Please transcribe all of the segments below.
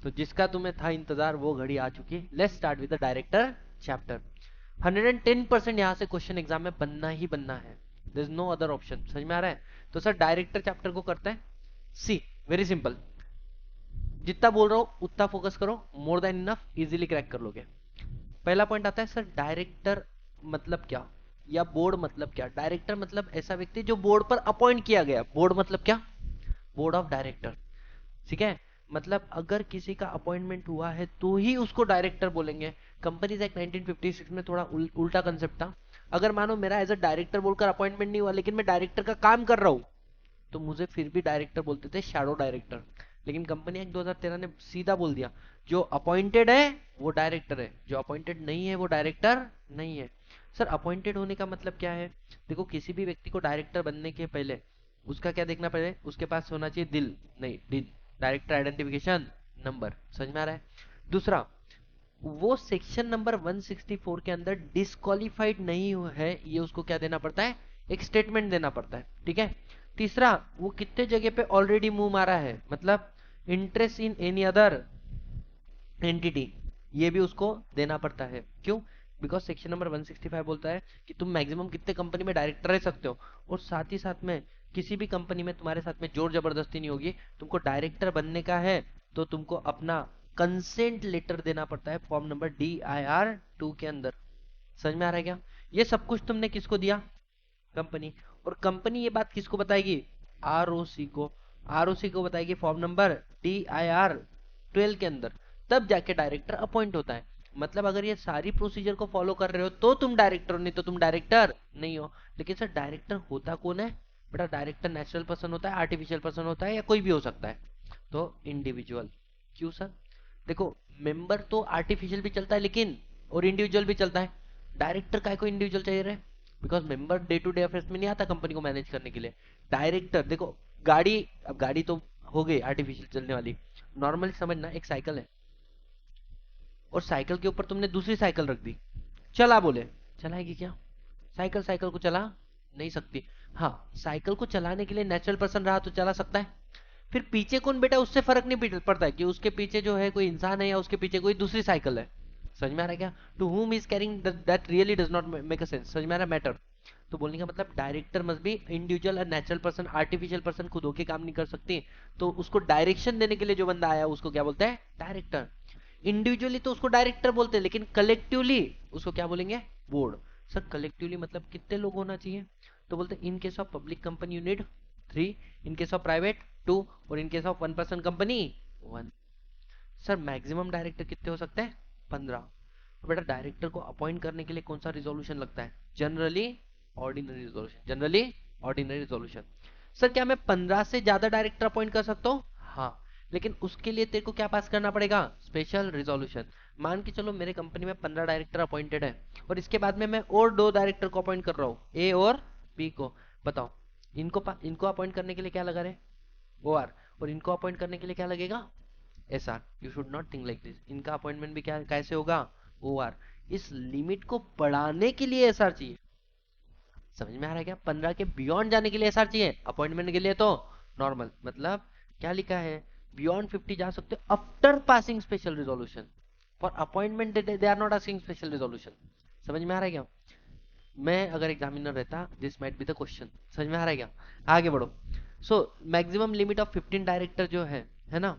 तो जिसका तुम्हें था इंतजार वो घड़ी आ चुकी है। Let's start with the director chapter. 110% यहाँ से क्वेश्चन एग्जाम में बनना ही बनना है, there is no other option. समझ में आ रहा है? तो सर डायरेक्टर चैप्टर को करते हैं। सी वेरी सिंपल, जितना बोल रहा हूँ उतना फोकस करो, more than enough, easily crack कर लोगे। पहला पॉइंट आता है सर डायरेक्टर मतलब क्या, या बोर्ड मतलब क्या। डायरेक्टर मतलब ऐसा व्यक्ति जो बोर्ड पर अपॉइंट किया गया। बोर्ड मतलब क्या? Board of director. ठीक है, मतलब अगर किसी का अपॉइंटमेंट हुआ है तो ही उसको डायरेक्टर बोलेंगे। कंपनीज एक्ट 1956 में थोड़ा उल्टा कंसेप्ट था। अगर मानो मेरा एज अ डायरेक्टर बोलकर अपॉइंटमेंट नहीं हुआ लेकिन मैं डायरेक्टर का काम कर रहा हूं, तो मुझे फिर भी डायरेक्टर बोलते थे, शैडो डायरेक्टर। लेकिन कंपनी एक्ट 2013 ने सीधा बोल दिया, जो अपॉइंटेड है वो डायरेक्टर है, जो अपॉइंटेड नहीं है वो डायरेक्टर नहीं है। सर अपॉइंटेड होने का मतलब क्या है? देखो किसी भी व्यक्ति को डायरेक्टर बनने के पहले उसका क्या देखना पड़े, उसके पास होना चाहिए दिल, नहीं दिल, डायरेक्टर आइडेंटिफिकेशन नंबर। समझ में आ रहा है? दूसरा, वो सेक्शन नंबर 164 के अंदर डिस्क्वालिफाइड नहीं है, ये उसको क्या देना पड़ता है? एक स्टेटमेंट देना पड़ता है। ठीक है। तीसरा, वो कितने जगह पे ऑलरेडी मुंह मारा है, मतलब interest in any other entity, ये भी उसको देना पड़ता है। क्यों? बिकॉज सेक्शन नंबर 165 बोलता है कि तुम मैक्सिमम कितने कंपनी में डायरेक्टर रह सकते हो, और साथ ही साथ में किसी भी कंपनी में तुम्हारे साथ में जोर जबरदस्ती नहीं होगी। तुमको डायरेक्टर बनने का है तो तुमको अपना कंसेंट लेटर देना पड़ता है, फॉर्म नंबर DIR 2 के अंदर। समझ में आ रहा है क्या? ये सब कुछ तुमने किसको दिया? कंपनी। और कंपनी ये बात किसको बताएगी? ROC को। ROC को बताएगी फॉर्म नंबर DIR 12 के अंदर। तब जाके डायरेक्टर अपॉइंट होता है। मतलब अगर ये सारी प्रोसीजर को फॉलो कर रहे हो तो तुम डायरेक्टर हो, नहीं तो तुम डायरेक्टर नहीं हो। लेकिन सर डायरेक्टर होता कौन है? बेटा डायरेक्टर नेचुरल पर्सन होता है, आर्टिफिशियल पर्सन होता है, या कोई भी हो सकता है। तो इंडिविजुअल। क्यों सर? देखो मेंबर तो आर्टिफिशियल भी चलता है लेकिन, और इंडिविजुअल भी चलता है। डायरेक्टर काय को इंडिविजुअल चाहिए रहे? Because member day to day affairs में नहीं आता कंपनी को मैनेज करने के लिए। डायरेक्टर देखो, गाड़ी, अब गाड़ी तो हो गई आर्टिफिशियल चलने वाली। नॉर्मली समझना, एक साइकिल है और साइकिल के ऊपर तुमने दूसरी साइकिल रख दी, चला बोले, चलाएगी क्या? साइकिल साइकिल को चला नहीं सकती। हाँ, साइकिल को चलाने के लिए नेचुरल पर्सन रहा तो चला सकता है। फिर पीछे कौन बेटा, उससे फर्क नहीं पड़ता है कि उसके पीछे जो है कोई इंसान है या उसके पीछे कोई दूसरी साइकिल है। समझ में आ रहा है क्या? To whom is caring that really does not make a sense. समझ में आ रहा है मैटर? तो बोलने का मतलब डायरेक्टर मस्ट बी इंडिविजुअल और नेचुरल पर्सन। आर्टिफिशियल पर्सन खुद होके काम नहीं कर सकती, तो उसको डायरेक्शन देने के लिए जो बंदा आया उसको क्या बोलते हैं? डायरेक्टर। इंडिविजुअली तो उसको डायरेक्टर बोलते हैं, लेकिन कलेक्टिवली उसको क्या बोलेंगे? बोर्ड। सर कलेक्टिवली मतलब कितने लोग होना चाहिए? तो बोलते हैं in case of public company you need 3, in case of private 2, और in case of 1 person company 1। Sir maximum director कितने हो सकते हैं? 15। तो बेटा डायरेक्टर को अपॉइंट करने के लिए कौन सा रिजोल्यूशन लगता है? Generally ordinary resolution. Generally ordinary resolution. Sir क्या मैं 15 से ज्यादा डायरेक्टर अपॉइंट कर सकता हूँ? हाँ, लेकिन उसके लिए तेरे को क्या पास करना पड़ेगा? Special resolution. मान के चलो मेरे कंपनी में 15 डायरेक्टर अपॉइंटेड है, और इसके बाद में मैं और 2 डायरेक्टर को अपॉइंट कर रहा हूँ, ए और बी को। बताओ इनको अपॉइंट करने के लिए क्या लगा रहे? OR। और इनको अपॉइंट करने के लिए क्या लगेगा? SR। You should not think like this, इनका अपॉइंटमेंट भी क्या कैसे होगा? OR। इस लिमिट को बढ़ाने के लिए SR चाहिए। समझ में आ रहा है क्या? 15 के बियॉन्ड जाने के लिए SR चाहिए, अपॉइंटमेंट के लिए तो नॉर्मल। मतलब क्या लिखा है? बियॉन्ड 50 जा सकते हो after passing special resolution. For appointment they are not asking special resolution. समझ में आ रहा है क्या? मैं अगर एग्जामिनर रहता, this might be the question. समझ में आ रहा है क्या? आगे बढ़ो। So maximum limit of 15 director जो है ना,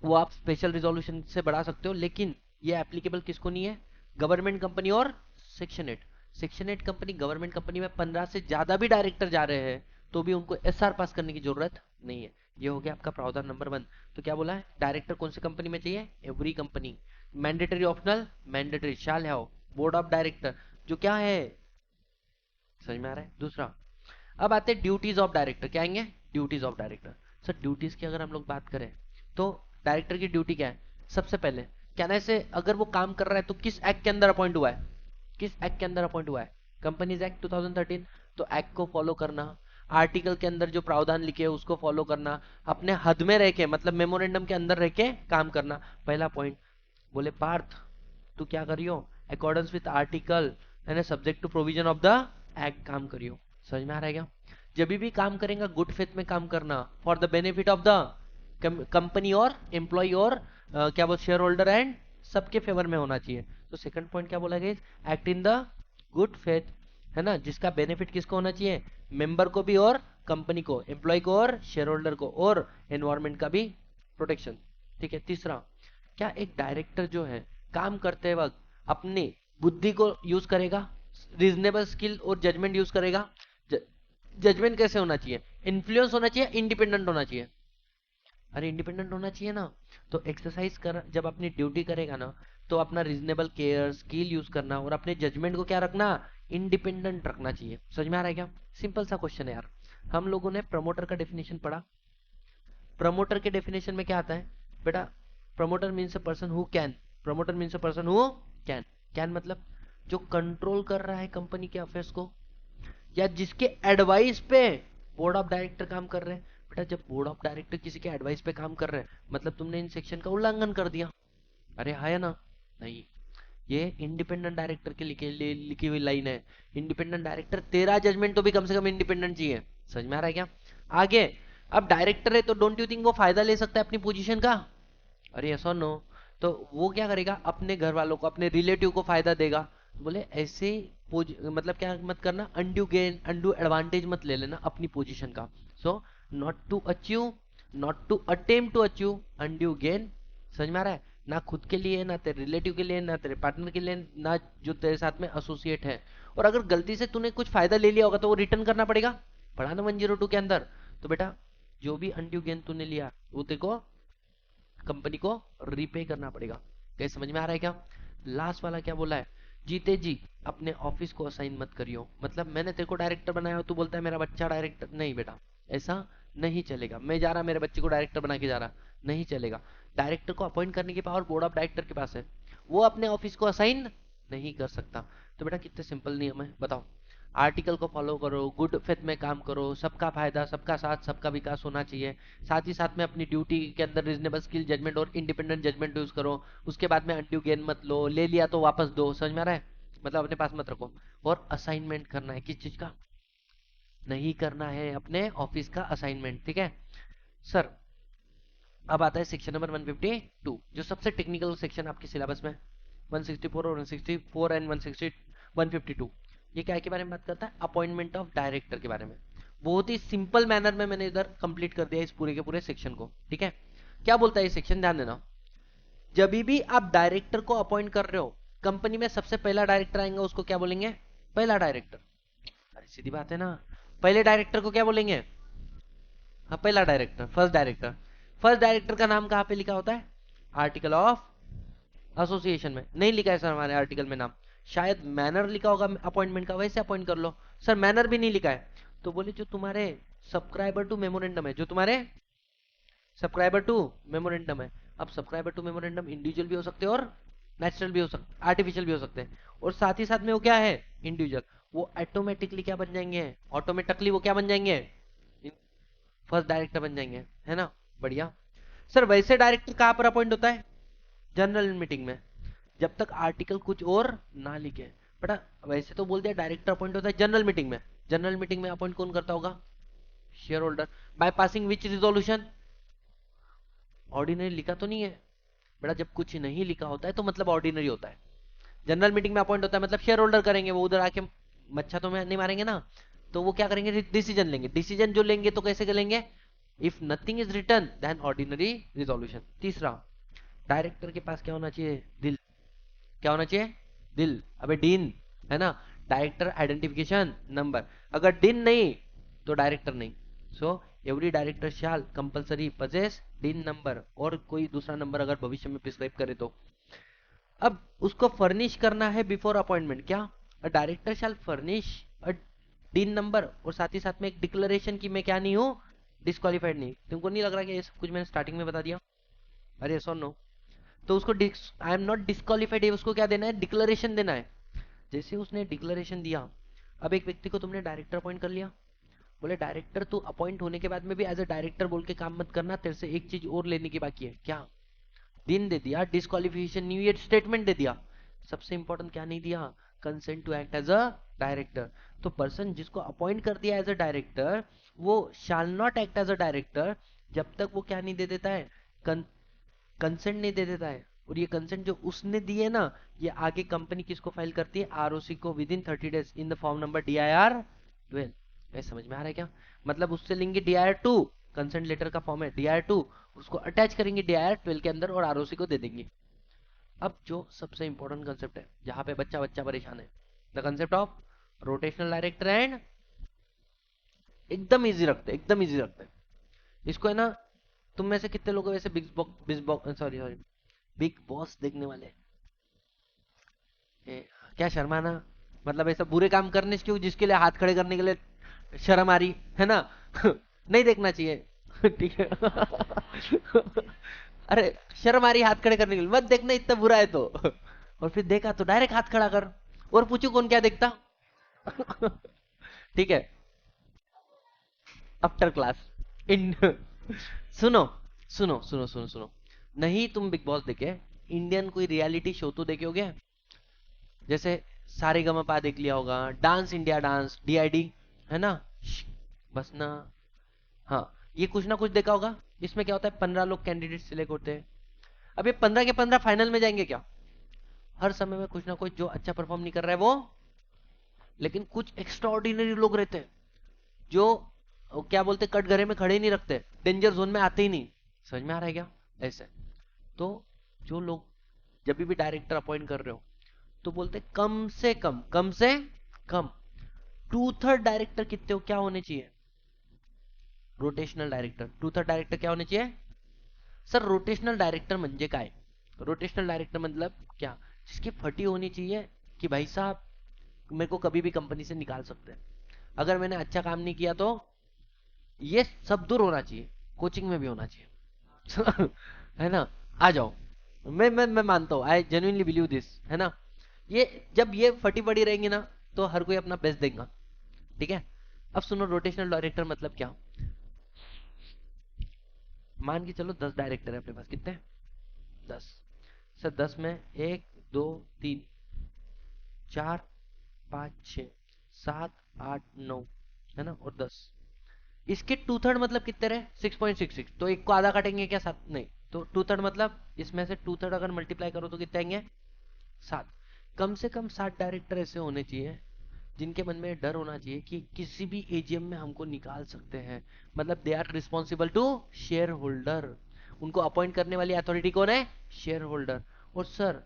वो आप स्पेशल रिजोल्यूशन से बढ़ा सकते हो, लेकिन ये एप्लीकेबल किसको नहीं है? गवर्नमेंट कंपनी और section 8। Section 8 company, government company में 15 से ज्यादा भी डायरेक्टर जा रहे हैं तो भी उनको SR पास करने की जरूरत नहीं है। ये हो गया आपका प्रावधान नंबर 1। तो क्या बोला है? डायरेक्टर कौन सी कंपनी में चाहिए? Every company. Mandatory optional? Mandatory shall है। बोर्ड ऑफ डायरेक्टर जो क्या है? समझ में आ रहा है? दूसरा, अब आते हैं ड्यूटीज ऑफ डायरेक्टर। क्या आएंगे? Duties of director. Sir duties की अगर हम लोग बात करें तो डायरेक्टर की ड्यूटी क्या है? सबसे पहले कहने से अगर वो काम कर रहा है तो किस एक्ट के अंदर अपॉइंट हुआ है? किस एक्ट के अंदर अपॉइंट हुआ है? Companies act 2013। तो एक्ट को फॉलो करना, आर्टिकल के अंदर जो प्रावधान लिखे है उसको फॉलो करना, अपने हद में रह के मतलब मेमोरेंडम के अंदर रह के काम करना। पहला पॉइंट। बोले पार्थ तू क्या करियो? Accordance with article and subject to provision of the act काम करियो। समझ में आ रहा है क्या? जब भी काम करेगा गुड फेथ में काम करना, for the benefit of the company और एम्प्लॉय और क्या बोल शेयर होल्डर एंड सबके फेवर में होना चाहिए। तो सेकंड पॉइंट क्या बोला गया, act in the good faith, है ना, जिसका बेनिफिट किसको होना चाहिए, मेंबर को भी और कंपनी को, एम्प्लॉय को और शेयर होल्डर को, और एनवायरमेंट का भी प्रोटेक्शन। ठीक है। तीसरा, क्या एक डायरेक्टर जो है काम करते वक्त अपनी बुद्धि को यूज करेगा, रीजनेबल स्किल और जजमेंट यूज करेगा। जजमेंट कैसे होना चाहिए, इन्फ्लुएंस होना चाहिए, इंडिपेंडेंट होना चाहिए। अरे इंडिपेंडेंट होना चाहिए ना, तो एक्सरसाइज कर जब अपनी ड्यूटी करेगा ना, तो अपना रीजनेबल केयर स्किल यूज करना और अपने जजमेंट को क्या रखना, इंडिपेंडेंट रखना चाहिए। समझ में आ रहा है क्या? सिंपल सा क्वेश्चन है यार। हम लोगों ने प्रमोटर का डेफिनेशन पढ़ा। प्रमोटर के डेफिनेशन में क्या आता है बेटा, promoter means a person who can, promoter means a person who can, can मतलब जो कंट्रोल कर रहा है कंपनी के अफेयर्स को, या जिसके एडवाइस पे बोर्ड ऑफ डायरेक्टर काम कर रहे हैं। बेटा जब बोर्ड ऑफ डायरेक्टर किसी के एडवाइस पे काम कर रहे हैं, मतलब तुमने इन सेक्शन का उल्लंघन कर दिया। अरे है ना? नहीं, ये इंडिपेंडेंट डायरेक्टर के लिखी हुई लाइन है। इंडिपेंडेंट डायरेक्टर, तेरा जजमेंट तो भी कम से कम इंडिपेंडेंट चाहिए। समझ में आ रहा है क्या? आगे, अब डायरेक्टर है तो डोंट यू थिंक वो फायदा ले सकता है अपनी पोजीशन का? अरे यस और नो? तो वो क्या करेगा, अपने घर वालों को, अपने रिलेटिव को फायदा देगा। बोले ऐसे मतलब क्या मत करना, अनड्यू गेन अनड्यू एडवांटेज मत ले लेना अपनी पोजीशन का। So not to achieve, not to attempt to achieve undue gain. समझ में आ रहा है? ना खुद के लिए, ना तेरे रिलेटिव के लिए, ना तेरे पार्टनर के लिए, ना जो तेरे साथ में एसोसिएट है। और अगर गलती से तूने कुछ फायदा ले लिया होगा तो वो रिटर्न करना पड़ेगा। पढ़ा ना 102 के अंदर? तो बेटा जो भी अनड्यू गेन तूने लिया वो तेरे को कंपनी को रीपे करना पड़ेगा। कैसे, समझ में आ रहा है क्या? लास्ट वाला क्या बोला है, जीते जी अपने ऑफिस को असाइन मत करियो। मतलब मैंने तेरे को डायरेक्टर बनाया हो, तू बोलता है मेरा बच्चा डायरेक्टर, नहीं बेटा ऐसा नहीं चलेगा। मैं जा रहा मेरे बच्चे को डायरेक्टर बना के जा रहा, नहीं चलेगा। डायरेक्टर को अपॉइंट करने की पावर बोर्ड ऑफ डायरेक्टर के पास है, वो अपने ऑफिस को असाइन नहीं कर सकता। तो बेटा कितने सिंपल नियम है बताओ। आर्टिकल को फॉलो करो, गुड फेथ में काम करो, सबका फायदा, सबका साथ, सबका विकास होना चाहिए। साथ ही साथ में अपनी ड्यूटी के अंदर रीजनेबल स्किल जजमेंट और इंडिपेंडेंट जजमेंट यूज करो। उसके बाद में अनड्यू गेन मत लो, ले लिया तो वापस दो। समझ में आ रहा है? मतलब अपने पास मत रखो। और असाइनमेंट करना है, किस चीज का? नहीं करना है अपने ऑफिस का असाइनमेंट। ठीक है सर। अब आता है सेक्शन नंबर 152, जो सबसे टेक्निकल सेक्शन आपके सिलेबस में 164 और 164 एंड 152। ये क्या के बारे में बात करता है, अपॉइंटमेंट ऑफ डायरेक्टर के बारे में। बहुत ही सिंपल मैनर में मैंने इधर कंप्लीट कर दिया इस पूरे के पूरे सेक्शन को। ठीक है, क्या बोलता है ये सेक्शन, ध्यान देना। जब भी आप डायरेक्टर को अपॉइंट कर रहे हो, कंपनी में सबसे पहला डायरेक्टर आएगा उसको क्या बोलेंगे, पहला डायरेक्टर। अरे सीधी बात है ना, पहले डायरेक्टर को क्या बोलेंगे, हाँ पहला director, first director. First director का नाम कहाँ पे लिखा होता है, आर्टिकल ऑफ एसोसिएशन में। नहीं लिखा है सर हमारे आर्टिकल में नाम, शायद मैनर लिखा होगा अपॉइंटमेंट का, वैसे अपॉइंट कर लो। सर मैनर भी नहीं लिखा है। तो बोले जो तुम्हारे सब्सक्राइबर टू मेमोरेंडम है, जो तुम्हारे सब्सक्राइबर टू मेमोरेंडम है। अब सब्सक्राइबर टू मेमोरेंडम इंडिविजुअल भी हो सकते हैं और नेचुरल भी हो सकते, आर्टिफिशियल भी हो सकते हैं। और साथ ही साथ में वो क्या है, इंडिविजुअल। वो ऑटोमेटिकली क्या बन जाएंगे, ऑटोमेटिकली वो क्या बन जाएंगे, फर्स्ट डायरेक्टर बन जाएंगे, है ना? बढ़िया। सर वैसे डायरेक्टर कहां पर अपॉइंट होता है, जनरल मीटिंग में, जब तक आर्टिकल कुछ और ना लिखे। बेटा वैसे तो बोल दिया डायरेक्टर अपॉइंट होता है जनरल मीटिंग में। जनरल मीटिंग में अपॉइंट कौन करता होगा, share holder. By passing which resolution, ordinary लिखा तो नहीं है बेटा, जब कुछ नहीं लिखा होता है तो मतलब ऑर्डिनरी होता है। जनरल मीटिंग में अपॉइंट होता है मतलब शेयर होल्डर करेंगे, वो उधर आके मच्छा तो नहीं मारेंगे ना, तो वो क्या करेंगे, डिसीजन लेंगे। डिसीजन जो लेंगे तो कैसे लेंगे, if nothing is return then ordinary resolution. तीसरा, डायरेक्टर के पास क्या होना चाहिए, दिल। क्या होना चाहिए, दिल। अबे डीन, है ना, डायरेक्टर आइडेंटिफिकेशन नंबर। अगर डीन नहीं तो डायरेक्टर नहीं। सो एवरी डायरेक्टर शाल कंपलसरी पजेस डीन नंबर, और कोई दूसरा नंबर अगर भविष्य में प्रिस्क्राइब करे तो। अब उसको फर्निश करना है बिफोर अपॉइंटमेंट। क्या, डायरेक्टर शाल फर्निश अ डीन नंबर, और साथ ही साथ में एक डिक्लेरेशन की मैं क्या नहीं हूं, डिस्क्वालीफाइड नहीं। तुमको नहीं लग रहा कि ये सब कुछ मैंने स्टार्टिंग में बता दिया? अरे सो नो, तो उसको आई एम नॉट डिस्क्वालीफाइड है, उसको क्या देना है, डिक्लेरेशन देना है। जैसे उसने डिक्लेरेशन दिया, अब एक व्यक्ति को तुमने डायरेक्टर अपॉइंट कर लिया। बोले डायरेक्टर तू अपॉइंट होने के बाद में भी एज अ डायरेक्टर बोल के काम मत करना, तेरे से एक चीज और लेने की बाकी है। क्या, दिन दे दिया, डिस्क्वालिफिकेशन न्यू ईयर स्टेटमेंट दे दिया। सबसे इंपॉर्टेंट क्या नहीं दिया, consent to act as a director. तो पर्सन जिसको अपॉइंट कर दिया एज अ डायरेक्टर, वो shall not act as a director जब तक वो क्या नहीं दे देता है, कंसेंट नहीं दे देता है। और ये कंसेंट जो उसने दिए ना, ये आगे कंपनी किसको फाइल करती है, आरओसी को, with in 30 days in the form number DIR-12। ये समझ में आ रहा है क्या? मतलब उससे लेंगे DIR-2, कंसेंट लेटर का फॉर्म है DIR-2, उसको अटैच करेंगे DIR-12 के अंदर और आरओसी को दे देंगे। अब जो सबसे इंपॉर्टेंट कंसेप्ट है, जहां पे बच्चा बच्चा परेशान है, the concept of rotational director and, एकदम इजी रखते, एकदम इजी रखते इसको, है ना। तुम में से कितने लोग वैसे big boss, sorry sorry, big boss देखने वाले? क्या शर्माना, मतलब ऐसा बुरे काम करने से क्यों, जिसके लिए हाथ खड़े करने के लिए शर्म आ रही है ना? नहीं देखना चाहिए। ठीक है। अरे शर्म आ रही हाथ खड़े करने के लिए, मत देखना, इतना बुरा है तो। और फिर देखा तो डायरेक्ट हाथ खड़ा कर, और पूछू कौन क्या देखता। ठीक है, आफ्टर क्लास इन। सुनो सुनो सुनो सुनो सुनो, नहीं तुम बिग बॉस देखे, इंडियन कोई रियलिटी शो तो देखे होगे, जैसे सारेगामापा देख लिया होगा, डांस इंडिया डांस, DID, है ना? बस ना, हाँ, ये कुछ ना कुछ देखा होगा। इसमें क्या होता है, 15 लोग कैंडिडेट सिलेक्ट होते हैं। अब ये 15 के 15 फाइनल में जाएंगे क्या? हर समय में कुछ ना कुछ जो अच्छा परफॉर्म नहीं कर रहा है वो, लेकिन कुछ एक्स्ट्राऑर्डिनरी लोग रहते हैं जो क्या बोलते, कटघरे में खड़े नहीं रखते, डेंजर जोन में आते ही नहीं। समझ में आ रहा है क्या? ऐसे तो जो लोग जब भी डायरेक्टर अपॉइंट कर रहे हो, तो बोलते कम से कम 2/3 डायरेक्टर कितने हो, क्या होने चाहिए, रोटेशनल डायरेक्टर। 2/3 डायरेक्टर क्या होने चाहिए सर? रोटेशनल डायरेक्टर म्हणजे काय? रोटेशनल डायरेक्टर मतलब क्या, जिसकी फटी होनी चाहिए कि भाई साहब मेरे को कभी भी कंपनी से निकाल सकते हैं, अगर मैंने अच्छा काम नहीं किया तो। ये सब दूर होना चाहिए, कोचिंग में भी होना चाहिए। है ना? आ जाओ, मैं मानता हूँ, आई जेन्युइनली बिलीव दिस, है ना। ये जब ये फटी पड़ी रहेंगी ना, तो हर कोई अपना बेस्ट देगा। ठीक है, अब सुनो, रोटेशनल डायरेक्टर मतलब क्या। मान के चलो 10 डायरेक्टर है अपने पास, कितने? 10। सर 10 में 1 2 3 4 5 6 7 8 9, है ना, और 10। इसके 2/3 मतलब कितने रहे, 6.66, तो एक को आधा काटेंगे क्या, 7 नहीं, तो 2/3 मतलब इसमें से 2/3 अगर मल्टीप्लाई करो तो कितने आएंगे, 7। कम से कम 7 डायरेक्टर ऐसे होने चाहिए जिनके मन में डर होना चाहिए कि किसी भी AGM में हमको निकाल सकते हैं, मतलब they are responsible to shareholder. उनको अपॉइंट करने वाली अथॉरिटी कौन है, शेयर होल्डर। और सर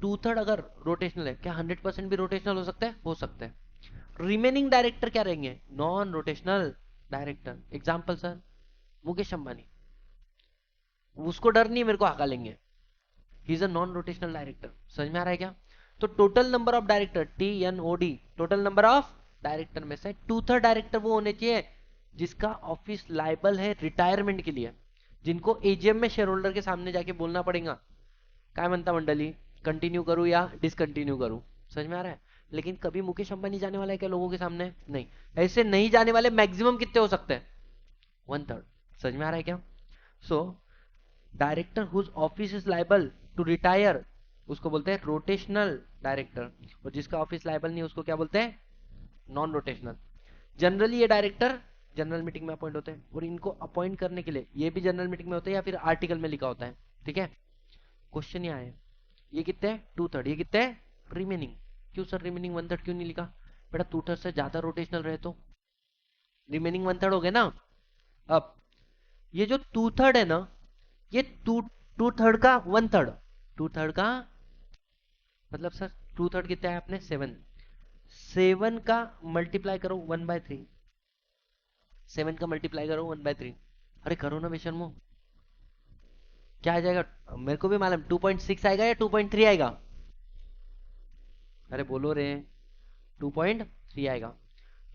2/3 अगर रोटेशनल है, क्या 100% भी रोटेशनल हो सकता है? हो सकता है। रिमेनिंग डायरेक्टर क्या रहेंगे, non rotational director. Example sir, Mukesh Ambani, उसको डर नहीं, मेरे को हका लेंगे, he is a non rotational director. समझ में आ रहा है क्या? तो total number of director, TNOD, total number of director में से 2/3 डायरेक्टर वो होने चाहिए जिसका ऑफिस लाइबल है रिटायरमेंट के लिए, जिनको AGM में शेयर होल्डर के सामने जाके बोलना पड़ेगा, काय म्हणता मंडली, कंटिन्यू करूं या डिसकंटिन्यू करूं। समझ में आ रहा है? लेकिन कभी मुकेश अंबानी जाने वाला है क्या लोगों के सामने? नहीं। ऐसे नहीं जाने वाले मैक्सिमम कितने हो सकते हैं, 1/3। समझ में आ रहा है क्या? So director whose office is liable to retire, उसको बोलते हैं रोटेशनल डायरेक्टर, और जिसका ऑफिस लाइबल नहीं उसको क्या बोलते हैं, नॉन रोटेशनल। जनरली ये डायरेक्टर जनरल मीटिंग में अपॉइंट होते हैं, और इनको अपॉइंट करने के लिए ये भी जनरल मीटिंग में होते हैं या फिर आर्टिकल में लिखा होता है। ठीक है, क्वेश्चन यहाँ है, ये कितने हैं, 2/3, ये कितने हैं, रिमेनिंग। क्यों सर रिमेनिंग 1/3 क्यों नहीं लिखा? बेटा 2/3 से ज्यादा रोटेशनल रहे तो रिमेनिंग 1/3 हो गए ना। अब ये जो 2/3 है ना, ये 2/3 का 1/3, 2/3 का मतलब सर 2/3 कितना है आपने, 7, 7 का मल्टीप्लाई करो 1/3, 7 का मल्टीप्लाई करो 1/3। अरे करो ना बेशर्मो, क्या आ जाएगा, मेरे को भी मालूम 2.6 आएगा या 2.3 आएगा, अरे बोलो रे, 2.3 आएगा।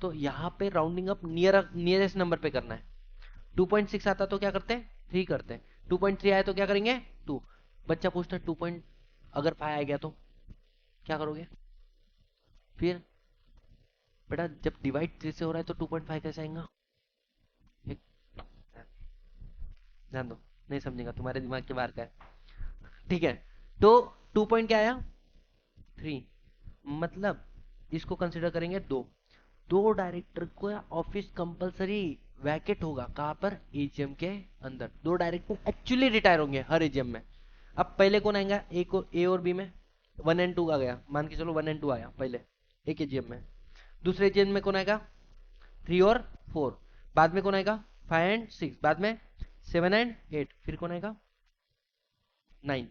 तो यहाँ पे राउंडिंग अप नियरेस्ट नंबर पे करना है। 2.6 आता तो क्या करते हैं, 3 करते हैं। 2.3 आया तो क्या करेंगे, 2। बच्चा पूछता है 2 अगर 5 आ गया तो क्या करोगे? फिर बेटा जब डिवाइड 3 से हो रहा है तो 2.5 कैसे आएगा, ध्यान दो, नहीं समझेगा, तुम्हारे दिमाग के बाहर का है। ठीक है, तो 2 क्या आया, 3, मतलब इसको कंसिडर करेंगे 2। 2 डायरेक्टर को ऑफिस कंपलसरी वैकेट होगा कहां पर, एजीएम के अंदर। 2 डायरेक्टर एक्चुअली रिटायर होंगे हर एजीएम में। अब पहले कौन आएगा, ए और बी में 1 एंड 2 आ गया, मान के चलो 1 एंड 2 आया पहले एक एजीएम में। दूसरे एजीएम में कौन आएगा, 3 और 4। बाद में कौन आएगा, 5 एंड 6। बाद में 7 एंड 8। फिर कौन आएगा, 9।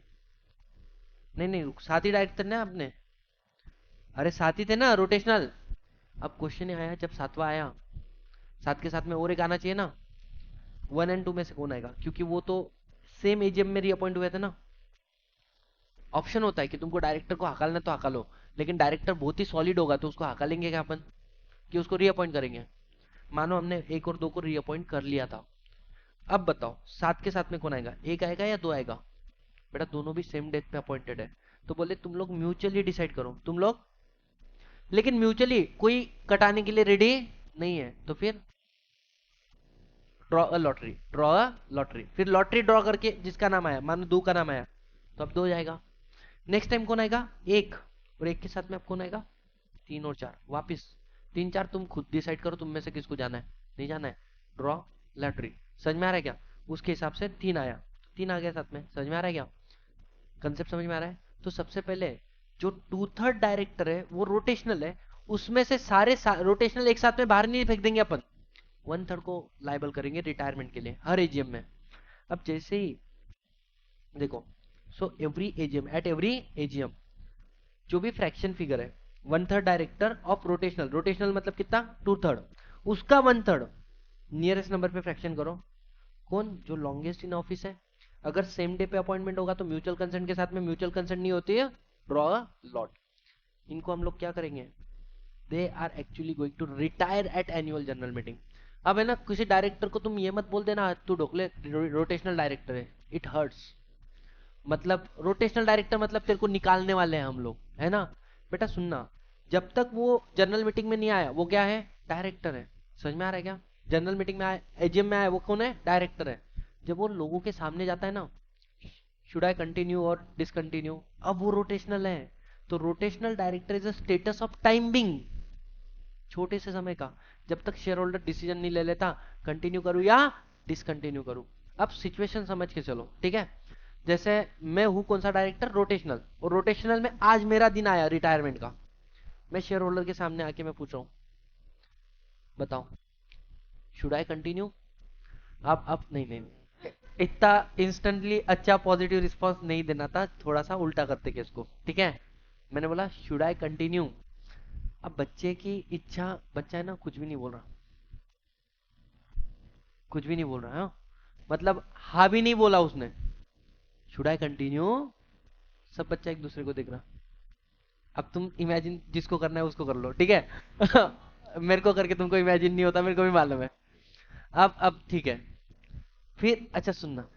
नहीं रुक, 7 ही डायरेक्टर ना आपने, अरे 7 ही थे ना रोटेशनल। अब क्वेश्चन आया जब 7वां आया, 7 के साथ में और एक आना चाहिए ना। 1 एंड 2 में से कौन आएगा, क्योंकि वो तो सेम एजीएम में रीअपॉइंट हुए थे ना। ऑप्शन होता है कि तुमको डायरेक्टर को हकालना तो हकालो, लेकिन डायरेक्टर बहुत ही सॉलिड होगा तो उसको हकालेंगे क्या अपन, कि उसको रीअपॉइंट करेंगे। मानो हमने 1 और 2 को रीअपॉइंट कर लिया था। अब बताओ 7 के साथ में कौन आएगा, 1 आएगा या 2 आएगा। बेटा दोनों भी सेम डेट पे अपॉइंटेड है, तो बोले तुम लोग म्यूचुअली डिसाइड करो तुम लोग, लेकिन म्यूचुअली कोई कटाने के लिए रेडी नहीं है। तो फिर draw a lottery, draw a lottery. फिर लॉटरी ड्रॉ करके जिसका नाम आया, मान लो 2 का नाम आया तो अब 2 जाएगा। नेक्स्ट टाइम कौन आएगा, 1, और 1 के साथ में अब कौन आएगा, 3 और 4 वापिस। 3 4 तुम खुद डिसाइड करो तुम में से किसको जाना है, नहीं जाना है, ड्रॉ लॉटरी। समझ में आ रहा है क्या, उसके हिसाब से 3 आया, 3 आ गया साथ में। समझ में आ रहा है क्या, कंसेप्ट समझ में आ रहा है। तो सबसे पहले जो 2/3 डायरेक्टर है वो रोटेशनल है, उसमें से सारे रोटेशनल एक साथ में बाहर नहीं फेंक देंगे अपन, 1/3 को लाइबल करेंगे रिटायरमेंट के लिए हर एजीएम में। अब जैसे ही देखो, so every AGM, at every AGM जो भी फ्रैक्शन फिगर है, 1/3 डायरेक्टर ऑफ रोटेशनल, रोटेशनल मतलब कितना, 2/3, उसका 1/3 नियरेस्ट नंबर पे फ्रैक्शन करो। कौन, जो लॉन्गेस्ट इन ऑफिस है। अगर सेम डे पे अपॉइंटमेंट होगा तो म्यूचुअल कंसेंट के साथ में, म्यूचुअल कंसेंट नहीं होती है, ड्रॉ अ लॉट। इनको हम लोग क्या करेंगे, they are actually going to retire at annual general meeting. अब है ना, किसी डायरेक्टर को तुम ये मत बोल देना तू ढोकले रोटेशनल डायरेक्टर है, इट हर्ट्स। मतलब रोटेशनल डायरेक्टर मतलब तेरे को निकालने वाले हैं हम लोग, है ना। बेटा सुनना, जब तक वो जनरल मीटिंग में नहीं आया वो क्या है, डायरेक्टर है। समझ में आ रहा है क्या, जनरल मीटिंग में आया, एजीएम में आया, वो कौन है, डायरेक्टर है। जब वो लोगों के सामने जाता है ना, शुड आई कंटिन्यू और डिसकंटिन्यू, अब वो रोटेशनल है। तो rotational director is a status of time being, छोटे से समय का, जब तक शेयर होल्डर डिसीजन नहीं ले लेता कंटिन्यू करूं या डिसकंटिन्यू करूं। अब सिचुएशन समझ के चलो, ठीक है। जैसे मैं हूं कौन सा डायरेक्टर, रोटेशनल, और रोटेशनल में आज मेरा दिन आया रिटायरमेंट का। मैं शेयर होल्डर के सामने आके मैं पूछ रहा हूं, बताओ शुड आई कंटिन्यू। अब नहीं, इतना इंस्टेंटली अच्छा पॉजिटिव रिस्पांस नहीं देना था, थोड़ा सा उल्टा करते केस को, ठीक है। मैंने बोला शुड आई कंटिन्यू। अब बच्चे की इच्छा, बच्चा है ना कुछ भी नहीं बोल रहा, कुछ भी नहीं बोल रहा है, मतलब हाँ भी नहीं बोला उसने, शुड आई कंटिन्यू। सब बच्चा एक दूसरे को देख रहा। अब तुम इमेजिन, जिसको करना है उसको कर लो, ठीक है। मेरे को करके तुमको इमेजिन नहीं होता, मेरे को भी मालूम है। अब ठीक है, फिर अच्छा सुनना,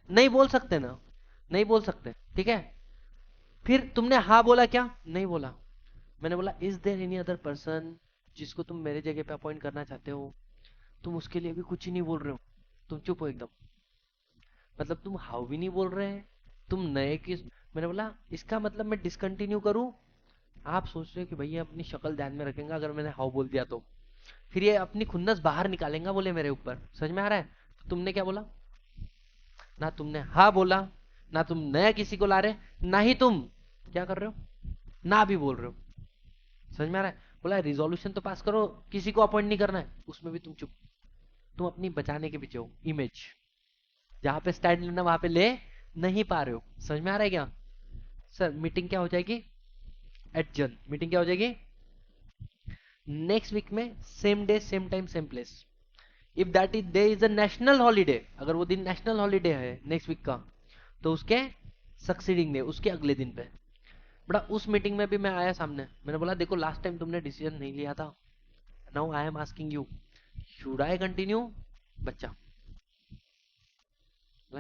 नहीं बोल सकते ना, नहीं बोल सकते, ठीक है। फिर तुमने हाँ बोला क्या, नहीं बोला। मैंने बोला is there any other person जिसको तुम मेरे जगह पे अपॉइंट करना चाहते हो। तुम उसके लिए भी कुछ ही नहीं बोल रहे हो, तुम चुप हो एकदम। मतलब तुम हाउ भी नहीं बोल रहे हैं, तुम नए किस। मैंने बोला इसका मतलब मैं डिसकंटिन्यू करूं। आप सोच रहे हो कि भैया अपनी शक्ल ध्यान में रखेंगे अगर मैंने हाउ बोल दिया तो, फिर ये अपनी खुन्नस बाहर निकालेंगे बोले मेरे ऊपर। समझ में आ रहा है। तो तुमने क्या बोला, ना तुमने हाँ बोला, ना तुम नया किसी को ला रहे, ना ही तुम क्या कर रहे हो, ना भी बोल रहे हो। समझ में आ रहा है। बोला रिजोल्यूशन तो पास करो, किसी को अपॉइंट नहीं करना है, उसमें भी तुम चुप। तुम अपनी बचाने के पीछे हो, इमेज जहां पे स्टैंड लेना वहां पे ले नहीं पा रहे हो। समझ में आ रहा है क्या। सर मीटिंग क्या हो जाएगी, एडजर्न, मीटिंग क्या हो जाएगी नेक्स्ट वीक में, same day same time same place. If that is day is a national holiday, अगर वो दिन नेशनल हॉलीडे है नेक्स्ट वीक का, तो उसके सक्सीडिंग डे, उसके अगले दिन पे। बड़ा उस मीटिंग में भी मैं आया सामने, मैंने बोला देखो लास्ट टाइम तुमने डिसीजन नहीं लिया था, now I am asking you should I continue. बच्चा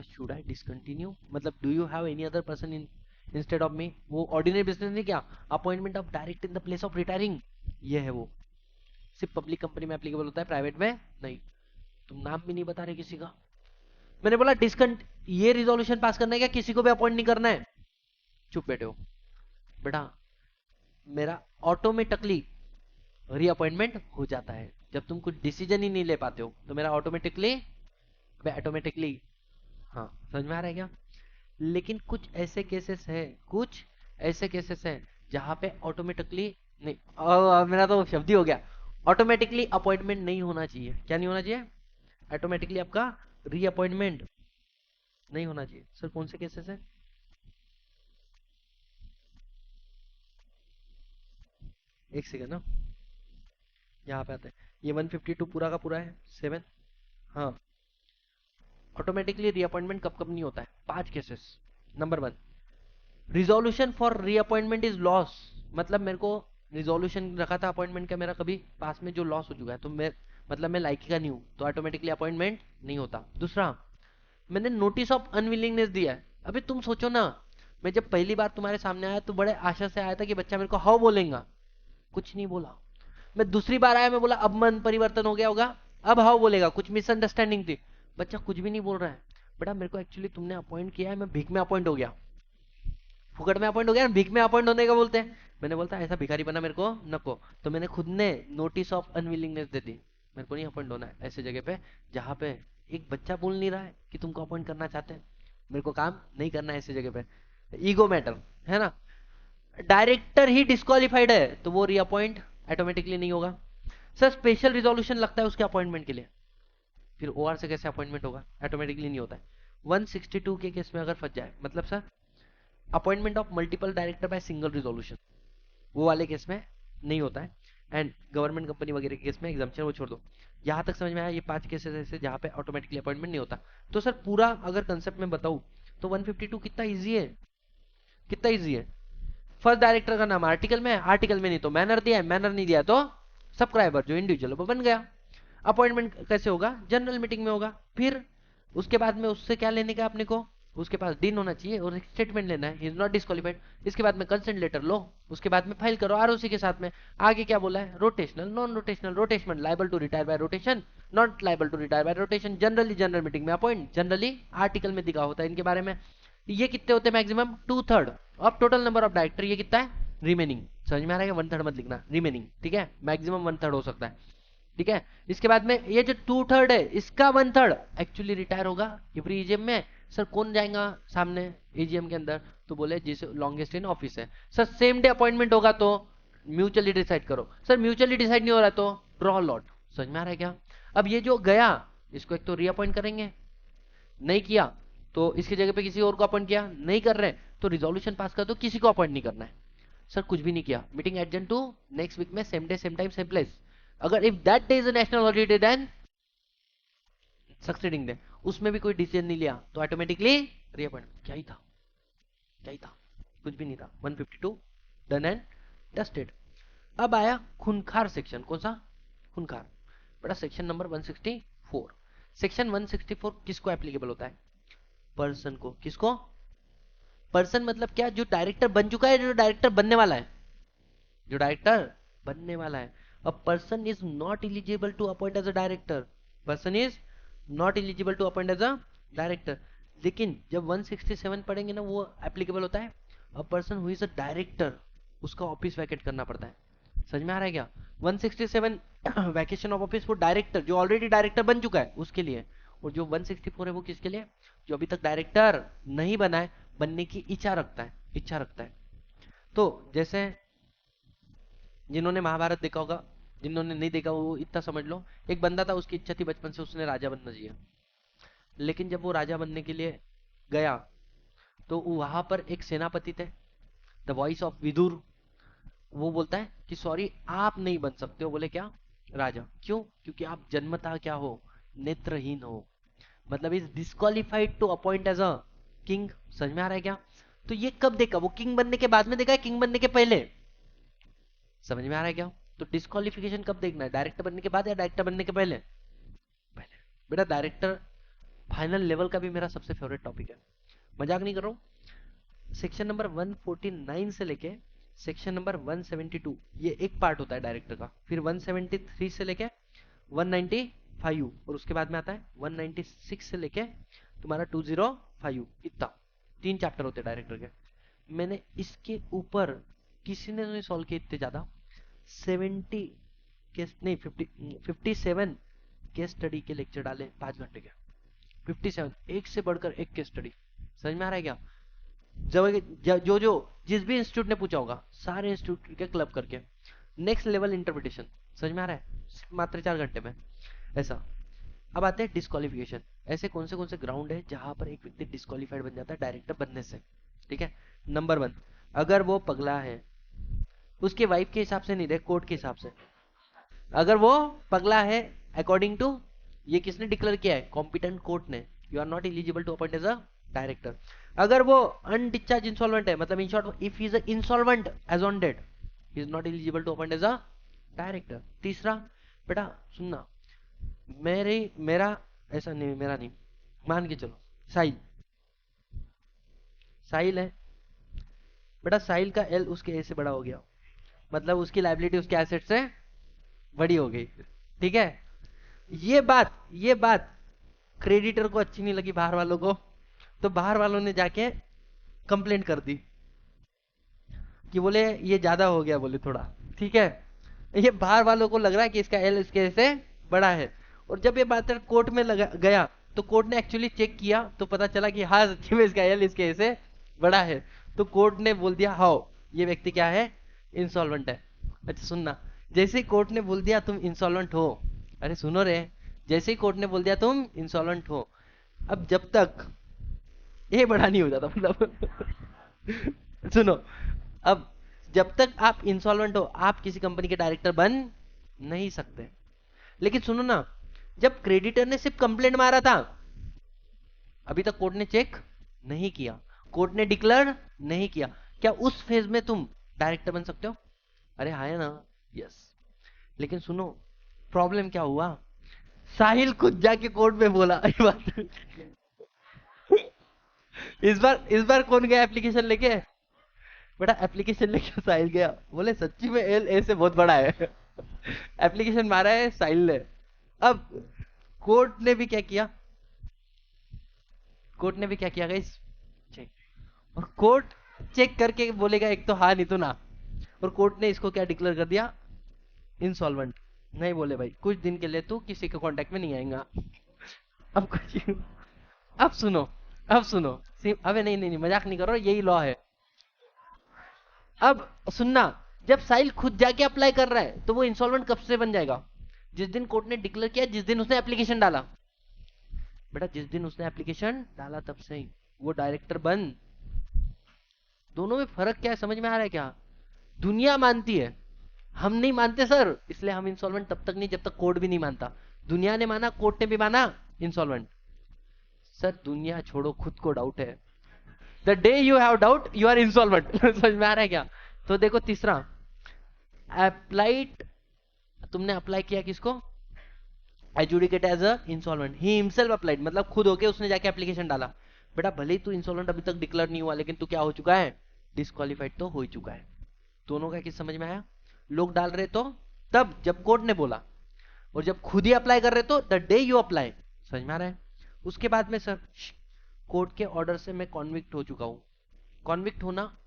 शुड आई डिसकंटिन्यू, मतलब do you have any other person in instead of me. वो ऑर्डिनरी बिजनेस नहीं, क्या appointment of direct in the place of retiring, ये है वो। सिर्फ public company में एप्लीकेबल होता है, प्राइवेट में नहीं। तुम नाम भी नहीं बता रहे किसी का। मैंने बोला डिस्कंट, ये रिजोल्यूशन पास करना है क्या, किसी को भी अपॉइंट नहीं करना है। चुप बैठे हो बेटा, मेरा ऑटोमेटिकली रीअपॉइंटमेंट हो जाता है। जब तुम कुछ डिसीजन ही नहीं ले पाते हो तो मेरा ऑटोमेटिकली हाँ समझ में आ रहा है क्या? लेकिन कुछ ऐसे केसेस है जहां पे ऑटोमेटिकली नहीं, मेरा तो शब्द ही हो गया, ऑटोमेटिकली अपॉइंटमेंट नहीं होना चाहिए। क्या नहीं होना चाहिए? ऑटोमेटिकली आपका रीअपॉइंटमेंट नहीं होना चाहिए। सर कौन से केसेस है? एक सेकेंड ना, यहाँ पे आते हैं। ये 152 पूरा का पूरा है 7। हाँ, ऑटोमेटिकली रीअपॉइंटमेंट कब कब नहीं होता है? 5 cases. Number 1, resolution for reappointment is loss. मतलब मेरे को रिजोल्यूशन रखा था अपॉइंटमेंट का, मेरा कभी पास में जो लॉस हो चुका है, तो मैं मतलब मैं लाइकी का नहीं हूं, तो ऑटोमेटिकली अपॉइंटमेंट नहीं होता। दूसरा, मैंने नोटिस ऑफ अनविलिंगनेस दिया है। अभी तुम सोचो ना, मैं जब पहली बार तुम्हारे सामने आया तो बड़े आशा से आया था कि बच्चा मेरे को हाउ बोलेगा, कुछ नहीं बोला। मैं दूसरी बार आया, मैं बोला अब मन परिवर्तन हो गया होगा, अब हाउ बोलेगा, कुछ मिसअंडरस्टैंडिंग थी, बच्चा कुछ भी नहीं बोल रहा है। बेटा मेरे को एक्चुअली तुमने अपॉइंट किया है, मैं भीख में अपॉइंट हो गया, फुकट में अपॉइंट हो गया, भीख में अपॉइंट होने का बोलते हैं। मैंने बोलता ऐसा भिखारी बना मेरे को नको, तो मैंने खुद ने नोटिस ऑफ अनविलिंगनेस दे दी, मेरे को नहीं अपॉइंट होना है ऐसे जगह पे जहां पे एक बच्चा बोल नहीं रहा है कि तुमको अपॉइंट करना चाहते हैं, मेरे को काम नहीं करना है ऐसे जगह पे। ईगो मैटर है ना। डायरेक्टर ही डिस्क्वालिफाइड है तो वो रीअपॉइंट ऑटोमेटिकली नहीं होगा। सर स्पेशल रिजोल्यूशन लगता है उसके अपॉइंटमेंट के लिए, फिर ओआर से कैसे अपॉइंटमेंट होगा? ऑटोमेटिकली नहीं होता है। 162 के केस में अगर फंस जाए, मतलब sir appointment of multiple director by single resolution, वो वाले केस में नहीं होता है। एंड गवर्नमेंट कंपनी वगैरह के केस में एग्जाम्पशन वो छोड़ दो। यहां तक समझ में आया? ये 5 केसेस ऐसे जहां पे ऑटोमेटिकली अपॉइंटमेंट नहीं होता। तो सर पूरा अगर कंसेप्ट में बताऊं तो 152 कितना इजी है, कितना इजी है। फर्स्ट डायरेक्टर का नाम आर्टिकल में है, आर्टिकल में नहीं तो मैनर दिया है, मैनर नहीं दिया तो सब्सक्राइबर जो इंडिविजुअल वो बन गया। अपॉइंटमेंट कैसे होगा? जनरल मीटिंग में होगा। फिर उसके बाद में उससे क्या लेने का अपने को? उसके पास दिन होना चाहिए और एक स्टेटमेंट लेना है, ही इज नॉट डिस्क्वालिफाइड। इसके बाद में कंसेंट लेटर लो, उसके बाद में फाइल करो आरओसी के साथ में। आगे क्या बोला है? Rotational, non rotational, rotational liable to retire by rotation, not liable to retire by rotation, generally general meeting में अपॉइंट, जनरली आर्टिकल में दिखा होता है इनके बारे में। ये कितने होते हैं maximum? 2/3 of total number of director. ये कितना है? रिमेनिंग। समझ में आ रहा है? 1/3 मत लिखना, रिमेनिंग, ठीक है? मैक्सिमम 1/3 हो सकता है, ठीक है? इसके बाद में ये जो 2/3 है, इसका 1/3 एक्चुअली रिटायर होगा एवरी एजीएम में। सर कौन जाएगा सामने एजीएम के अंदर? तो बोले जिसे लॉन्गेस्ट इन ऑफिस है। सर सेम डे अपॉइंटमेंट होगा तो म्यूचुअली डिसाइड करो। सर म्यूचुअली डिसाइड नहीं हो रहा तो ड्रॉ लॉट। समझ में आ रहा है क्या? अब ये जो गया इसको एक तो रीअपॉइंट करेंगे, नहीं किया तो इसकी जगह पे किसी और को अपॉइंट किया, नहीं कर रहे तो रिजोल्यूशन पास कर दो, किसी को अपॉइंट नहीं करना है। सर कुछ भी नहीं किया, meeting adjourn to next week में, same day same time same place. अगर if that day is a national holiday then succeeding day, उसमें भी कोई डिसीजन नहीं लिया तो ऑटोमेटिकली रीअपॉइंट। क्या ही था, क्या ही था, कुछ भी नहीं था। 152 डन एंड डस्टेड। अब आया खूंखार सेक्शन। कौन सा? खूंखार। बड़ा सेक्शन नंबर 164। सेक्शन 164 किसको एप्लीकेबल होता है? पर्सन को। किसको? पर्सन मतलब क्या? जो डायरेक्टर बन चुका है, जो डायरेक्टर बनने वाला है, जो डायरेक्टर बनने वाला है। A person is not eligible to appoint as a director, person is not eligible to appoint as a director. लेकिन जब 167 पढ़ेंगे ना, वो एप्लीकेबल होता है। A person who is a director, उसका ऑफिस वैकेट करना पड़ता है। समझ में आ रहा है क्या? 167 वैकेशन ऑफ ऑफिस वो डायरेक्टर जो ऑलरेडी डायरेक्टर बन चुका है उसके लिए, और जो 164 है वो किसके लिए? जो अभी तक डायरेक्टर नहीं बना है, बनने की इच्छा रखता है, इच्छा रखता है। तो जैसे जिन्होंने महाभारत देखा होगा, जिन्होंने नहीं देखा वो इतना समझ लो, एक बंदा था, उसकी इच्छा थी बचपन से उसने राजा बनना चाहिए। लेकिन जब वो राजा बनने के लिए गया तो वहां पर एक सेनापति थे, द वॉइस ऑफ विदुर। वो बोलता है कि सॉरी आप नहीं बन सकते हो। बोले क्या? राजा। क्यों? क्योंकि आप जन्मतः क्या हो? नेत्रहीन हो। मतलब is disqualified to appoint as a king. समझ में आ रहा है क्या? तो ये कब देखा? वो किंग बनने के बाद में देखा है, किंग बनने के पहले? समझ में आ रहा है क्या? तो डिस्क्वालिफिकेशन कब देखना है? डायरेक्टर बनने के बाद या डायरेक्टर बनने के पहले? पहले। बेटा डायरेक्टर फाइनल लेवल का भी मेरा सबसे फेवरेट टॉपिक है, मजाक नहीं कर रहा हूं। सेक्शन नंबर 149 से लेके सेक्शन नंबर 172 ये एक पार्ट होता है डायरेक्टर का। फिर 173 से लेके 195 और उसके बाद में आता है 196 से लेके तुम्हारा 205। इतना 3 चैप्टर होते हैं डायरेक्टर के। मैंने इसके ऊपर किसी ने नहीं सॉल्व किए इतने ज्यादा। 70 केस नहीं 57 केस स्टडी के लेक्चर डाले 5 घंटे के। 57 एक से बढ़कर एक केस स्टडी। समझ में आ रहा है क्या? जो जो जिस भी इंस्टीट्यूट ने पूछा होगा सारे इंस्टीट्यूट के क्लब करके नेक्स्ट लेवल इंटरप्रिटेशन। समझ में आ रहा है? मात्र 4 घंटे में ऐसा। अब आते हैं डिस्क्वालिफिकेशन। ऐसे कौन से ग्राउंड है जहां पर एक व्यक्ति डिस्क्वालिफाइड बन जाता है डायरेक्टर बनने से? ठीक है, नंबर 1, अगर वो पगला है, उसके वाइफ के हिसाब से नहीं दे, कोर्ट के हिसाब से। अगर वो पगला है अकॉर्डिंग टू ये किसने डिक्लेयर किया है? कॉम्पिटेंट कोर्ट ने। You are not eligible to appoint as a director. अगर वो अनडिस्चार्ज इंसॉल्वेंट है, मतलब in short if he is insolvent as on date, he is not eligible to appoint as a director. तीसरा, बेटा सुनना, मेरा ऐसा नहीं, मेरा नहीं, मान के चलो साहिल है बेटा, साहिल का एल उसके ए से बड़ा हो गया, मतलब उसकी लाइबिलिटी उसके एसेट से बड़ी हो गई। ठीक है, ये बात क्रेडिटर को अच्छी नहीं लगी, बाहर वालों को, तो बाहर वालों ने जाके कंप्लेंट कर दी कि बोले ये ज्यादा हो गया, बोले थोड़ा। ठीक है, ये बाहर वालों को लग रहा है कि इसका एल इसके से बड़ा है, और जब ये बात कोर्ट में गया तो कोर्ट ने एक्चुअली चेक किया तो पता चला कि हाँ सच्ची में इसका एल इसके से बड़ा है। तो कोर्ट ने बोल दिया हाउ ये व्यक्ति क्या है? इंसॉल्वेंट है। अच्छा सुनना, जैसे ही कोर्ट ने बोल दिया तुम इंसॉल्वेंट हो, अरे सुनो रे, जैसे ही कोर्ट ने बोल दिया तुम इंसॉल्वेंट हो, अब जब तक ये बड़ा नहीं हो जाता, मतलब सुनो, अब जब तक आप इंसॉल्वेंट हो आप किसी कंपनी के डायरेक्टर बन नहीं सकते। लेकिन सुनो ना, जब क्रेडिटर ने सिर्फ कंप्लेंट मारा था, अभी तक कोर्ट ने चेक नहीं किया, कोर्ट ने डिक्लेयर नहीं किया, क्या उस फेज में तुम डायरेक्टर बन सकते हो? अरे हाँ है ना, यस। लेकिन सुनो, प्रॉब्लम क्या हुआ, साहिल खुद जाके कोर्ट में बोला ये बात। इस बार कौन गया एप्लीकेशन लेके? बेटा एप्लीकेशन लेके साहिल गया, बोले सच्ची में एल ए से बहुत बड़ा है। एप्लीकेशन मारा है साहिल ने। अब कोर्ट ने भी क्या किया, गाइस? चेक। और कोर्ट चेक करके बोलेगा एक तो हाँ नहीं तो ना, और कोर्ट ने इसको क्या डिक्लेयर कर दिया? इंसॉल्वेंट। नहीं बोले भाई कुछ दिन के लिए तू किसी के कांटेक्ट में नहीं आएगा। अब कुछ अब सुनो अबे नहीं मजाक नहीं कर रहा, यही लॉ है। अब सुनना, जब साहिल खुद जाके अप्लाई कर रहा है तो वो इंसॉल्वेंट कब से बन जाएगा? जिस दिन कोर्ट ने डिक्लेयर किया, जिस दिन उसने एप्लीकेशन डाला। बेटा जिस दिन उसने एप्लीकेशन डाला तब से ही वो डायरेक्टर बन। दोनों में फर्क क्या है, समझ में आ रहा है क्या? दुनिया मानती है, हम नहीं मानते सर, इसलिए हम इंसॉल्वेंट तब तक नहीं जब तक कोर्ट भी नहीं मानता। दुनिया ने माना, कोर्ट ने भी माना इंसॉल्वेंट। सर दुनिया छोड़ो, खुद को डाउट है, the day you have doubt you are insolvent. समझ में आ रहा है क्या? तो देखो तीसरा, अप्लाइड, तुमने अप्लाई किया किसको? Adjudicate as a insolvent, he himself applied, मतलब खुद होके उसने जाके एप्लीकेशन डाला। बेटा भले ही तू इंसॉल्वेंट अभी तक डिक्लेयर नहीं हुआ, लेकिन तू क्या हो चुका है? डिस्क्वालिफाइड तो हो ही चुका है। दोनों का किस समझ में आया? लोग डाल रहे तो तब जब कोर्ट ने बोला, और जब खुद ही अप्लाई कर रहे तो द डे यू अप्लाई। समझ में आ रहा है? उसके बाद में सर कोर्ट के ऑर्डर से मैं कॉन्विक्ट हो चुका हूं। कॉन्विक्ट होना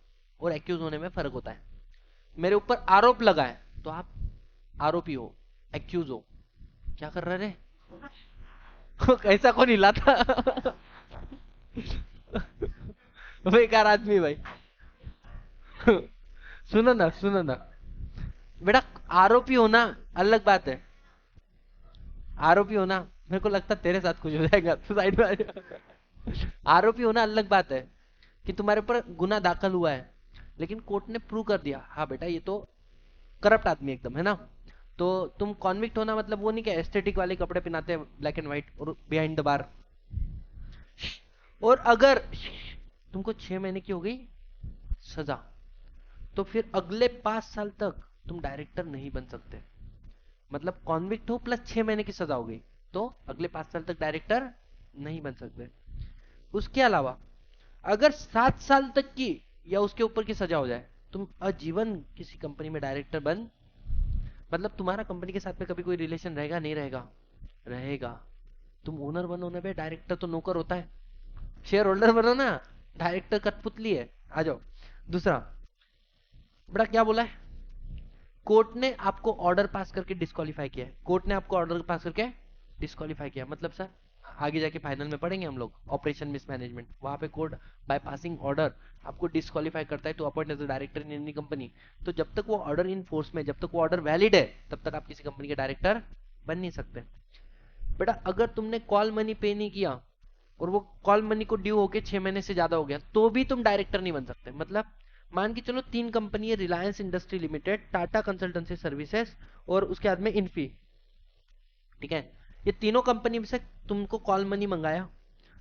और एक्यूज होने में फर्क होता है। मेरे ऊपर आरोप लगा है तो आप आरोपी हो, एक्यूज हो। क्या कर रहे रे? कैसा कौन हिला था? बेकार आदमी भाई। सुनो ना बेटा, आरोपी होना अलग बात है। आरोपी होना, मेरे को लगता तेरे साथ कुछ हो जाएगा, तो साइड में आ जा। आरोपी होना अलग बात है कि तुम्हारे ऊपर गुना दाखिल हुआ है, लेकिन कोर्ट ने प्रूव कर दिया हाँ बेटा ये तो करप्ट आदमी एकदम है ना। तो तुम कॉन्विक्ट होना मतलब वो नहीं क्या एस्थेटिक वाले कपड़े पहनाते हैं ब्लैक एंड व्हाइट और बिहाइंड द बार। और अगर तुमको 6 महीने की हो गई सजा, तो फिर अगले 5 साल तक तुम डायरेक्टर नहीं बन सकते। मतलब कॉन्विक्ट हो प्लस 6 महीने की सजा हो गई तो अगले 5 साल तक डायरेक्टर नहीं बन सकते। उसके अलावा अगर 7 साल तक की या उसके ऊपर की सजा हो जाए, तुम आजीवन किसी कंपनी में डायरेक्टर बन, मतलब तुम्हारा कंपनी के साथ में कभी कोई रिलेशन रहेगा नहीं रहेगा? रहेगा। तुम ओनर बनो ना बे, डायरेक्टर तो नौकर होता है। शेयर होल्डर बनो ना, डायरेक्टर कठपुतली है। आ जाओ। दूसरा बड़ा क्या बोला है, कोर्ट ने आपको ऑर्डर पास करके डिस्क्वालीफाई किया है, कोर्ट ने आपको ऑर्डर पास करके डिस्क्वालीफाई किया, मतलब सर आगे जाके फाइनल में पढ़ेंगे हम लोग ऑपरेशन मिसमैनेजमेंट, वहां पे कोर्ट बाय पासिंग ऑर्डर आपको डिस्क्वालीफाई करता है to appoint as a director in any company. तो जब तक वो ऑर्डर इन फोर्स में, जब तक वो ऑर्डर वैलिड है, तब तक आप किसी कंपनी के डायरेक्टर बन नहीं सकते। बेटा अगर तुमने कॉल मनी पे नहीं किया और वो कॉल मनी को ड्यू होके 6 महीने से ज्यादा हो गया, तो भी तुम डायरेक्टर नहीं बन सकते। मतलब मान के चलो 3 कंपनी है, Reliance industry limited, Tata consultancy services और उसके बाद में इन्फी, ठीक है, ये तीनों कंपनी में से तुमको कॉल मनी मंगाया,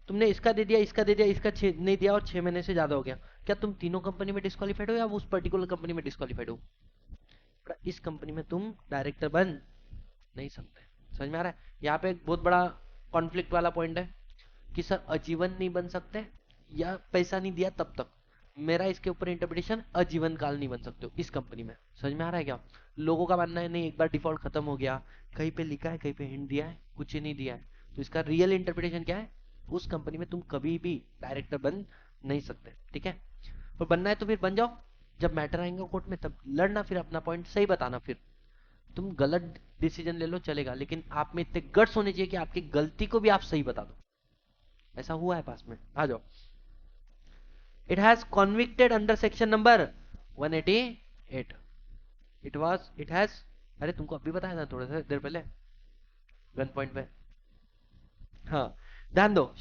तुमने इसका दे दिया, इसका दे दिया, इसका नहीं दिया और 6 महीने से ज्यादा हो गया, क्या तुम तीनों कंपनी में डिस्क्वालीफाइड हो या उस पर्टिकुलर कंपनी में डिस्क्वालीफाइड हो? इस कंपनी में तुम डायरेक्टर बन नहीं सकते। समझ में आ रहा है? यहाँ पे एक बहुत बड़ा कॉन्फ्लिक्ट वाला पॉइंट है कि सर आजीवन नहीं बन सकते या पैसा नहीं दिया तब तक। मेरा इसके ऊपर इंटरप्रिटेशन आजीवन काल नहीं बन सकते हो इस कंपनी में। समझ में आ रहा है क्या? लोगों का मानना है नहीं, एक बार डिफॉल्ट खत्म हो गया, कहीं पे लिखा है, कहीं पे हिंट दिया है, कुछ ही नहीं दिया है, तो इसका रियल इंटरप्रिटेशन क्या है? उस कंपनी में तुम कभी भी डायरेक्टर बन नहीं सकते। ठीक है, और बनना है तो फिर बन जाओ, जब मैटर आएंगे कोर्ट में तब लड़ना, फिर अपना पॉइंट सही बताना। फिर तुम गलत डिसीजन ले लो चलेगा, लेकिन आप में इतने गट्स होने चाहिए कि आपकी गलती को भी आप सही बता दो। ऐसा हुआ है पास में, आ जाओ। It has convicted under section number 188। It has, अरे तुमको अभी बताया था थोड़ा सा देर पहले गन पॉइंट पे। हाँ ध्यान दो,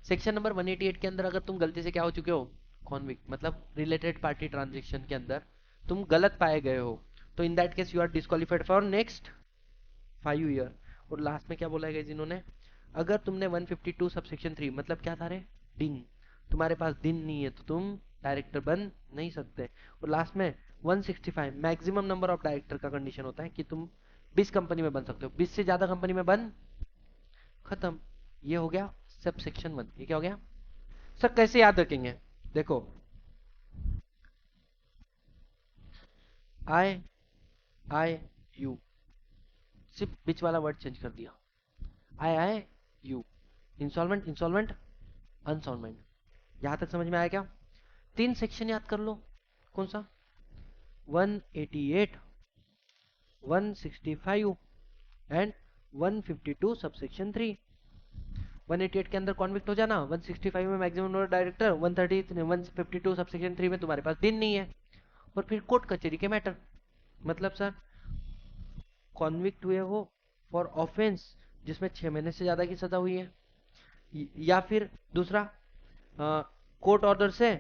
सेक्शन नंबर 188 के अंदर अगर तुम गलती से क्या हो चुके हो, कॉन्विक्ट मतलब रिलेटेड पार्टी ट्रांजेक्शन के अंदर तुम गलत पाए गए हो, तो in that case you are disqualified for next 5 year. और लास्ट में क्या बोला है इन्होंने, अगर तुमने 152 सबसेक्शन 3 मतलब क्या था रे, दिन, तुम्हारे पास दिन नहीं है तो तुम डायरेक्टर बन नहीं सकते। और लास्ट में 165 मैक्सिमम नंबर ऑफ डायरेक्टर का कंडीशन होता है कि तुम 20 कंपनी में बन सकते हो, 20 से ज्यादा कंपनी में बन खत्म। ये हो गया सब सेक्शन 1। ये क्या हो गया सर, कैसे याद रखेंगे? देखो आई आई यू, सिर्फ बीच वाला वर्ड चेंज कर दिया, आई यू, इंस्टॉलमेंट इंस्टॉलमेंट अनसॉल्वमेंट। यहां तक समझ में आया क्या? 3 सेक्शन याद कर लो, कौन सा? 188, 165 एंड 152 सबसेक्शन 3। 188 के अंदर कॉन्विक्ट हो जाना, 165 में मैक्सिमम नंबर डायरेक्टर, 152 सबसेक्शन 3 में तुम्हारे पास दिन नहीं है। और फिर कोर्ट कचहरी के मैटर, मतलब सर कॉन्विक्ट हुए हो फॉर ऑफेंस जिसमें 6 महीने से ज्यादा की सजा हुई है, या फिर दूसरा कोर्ट ऑर्डर से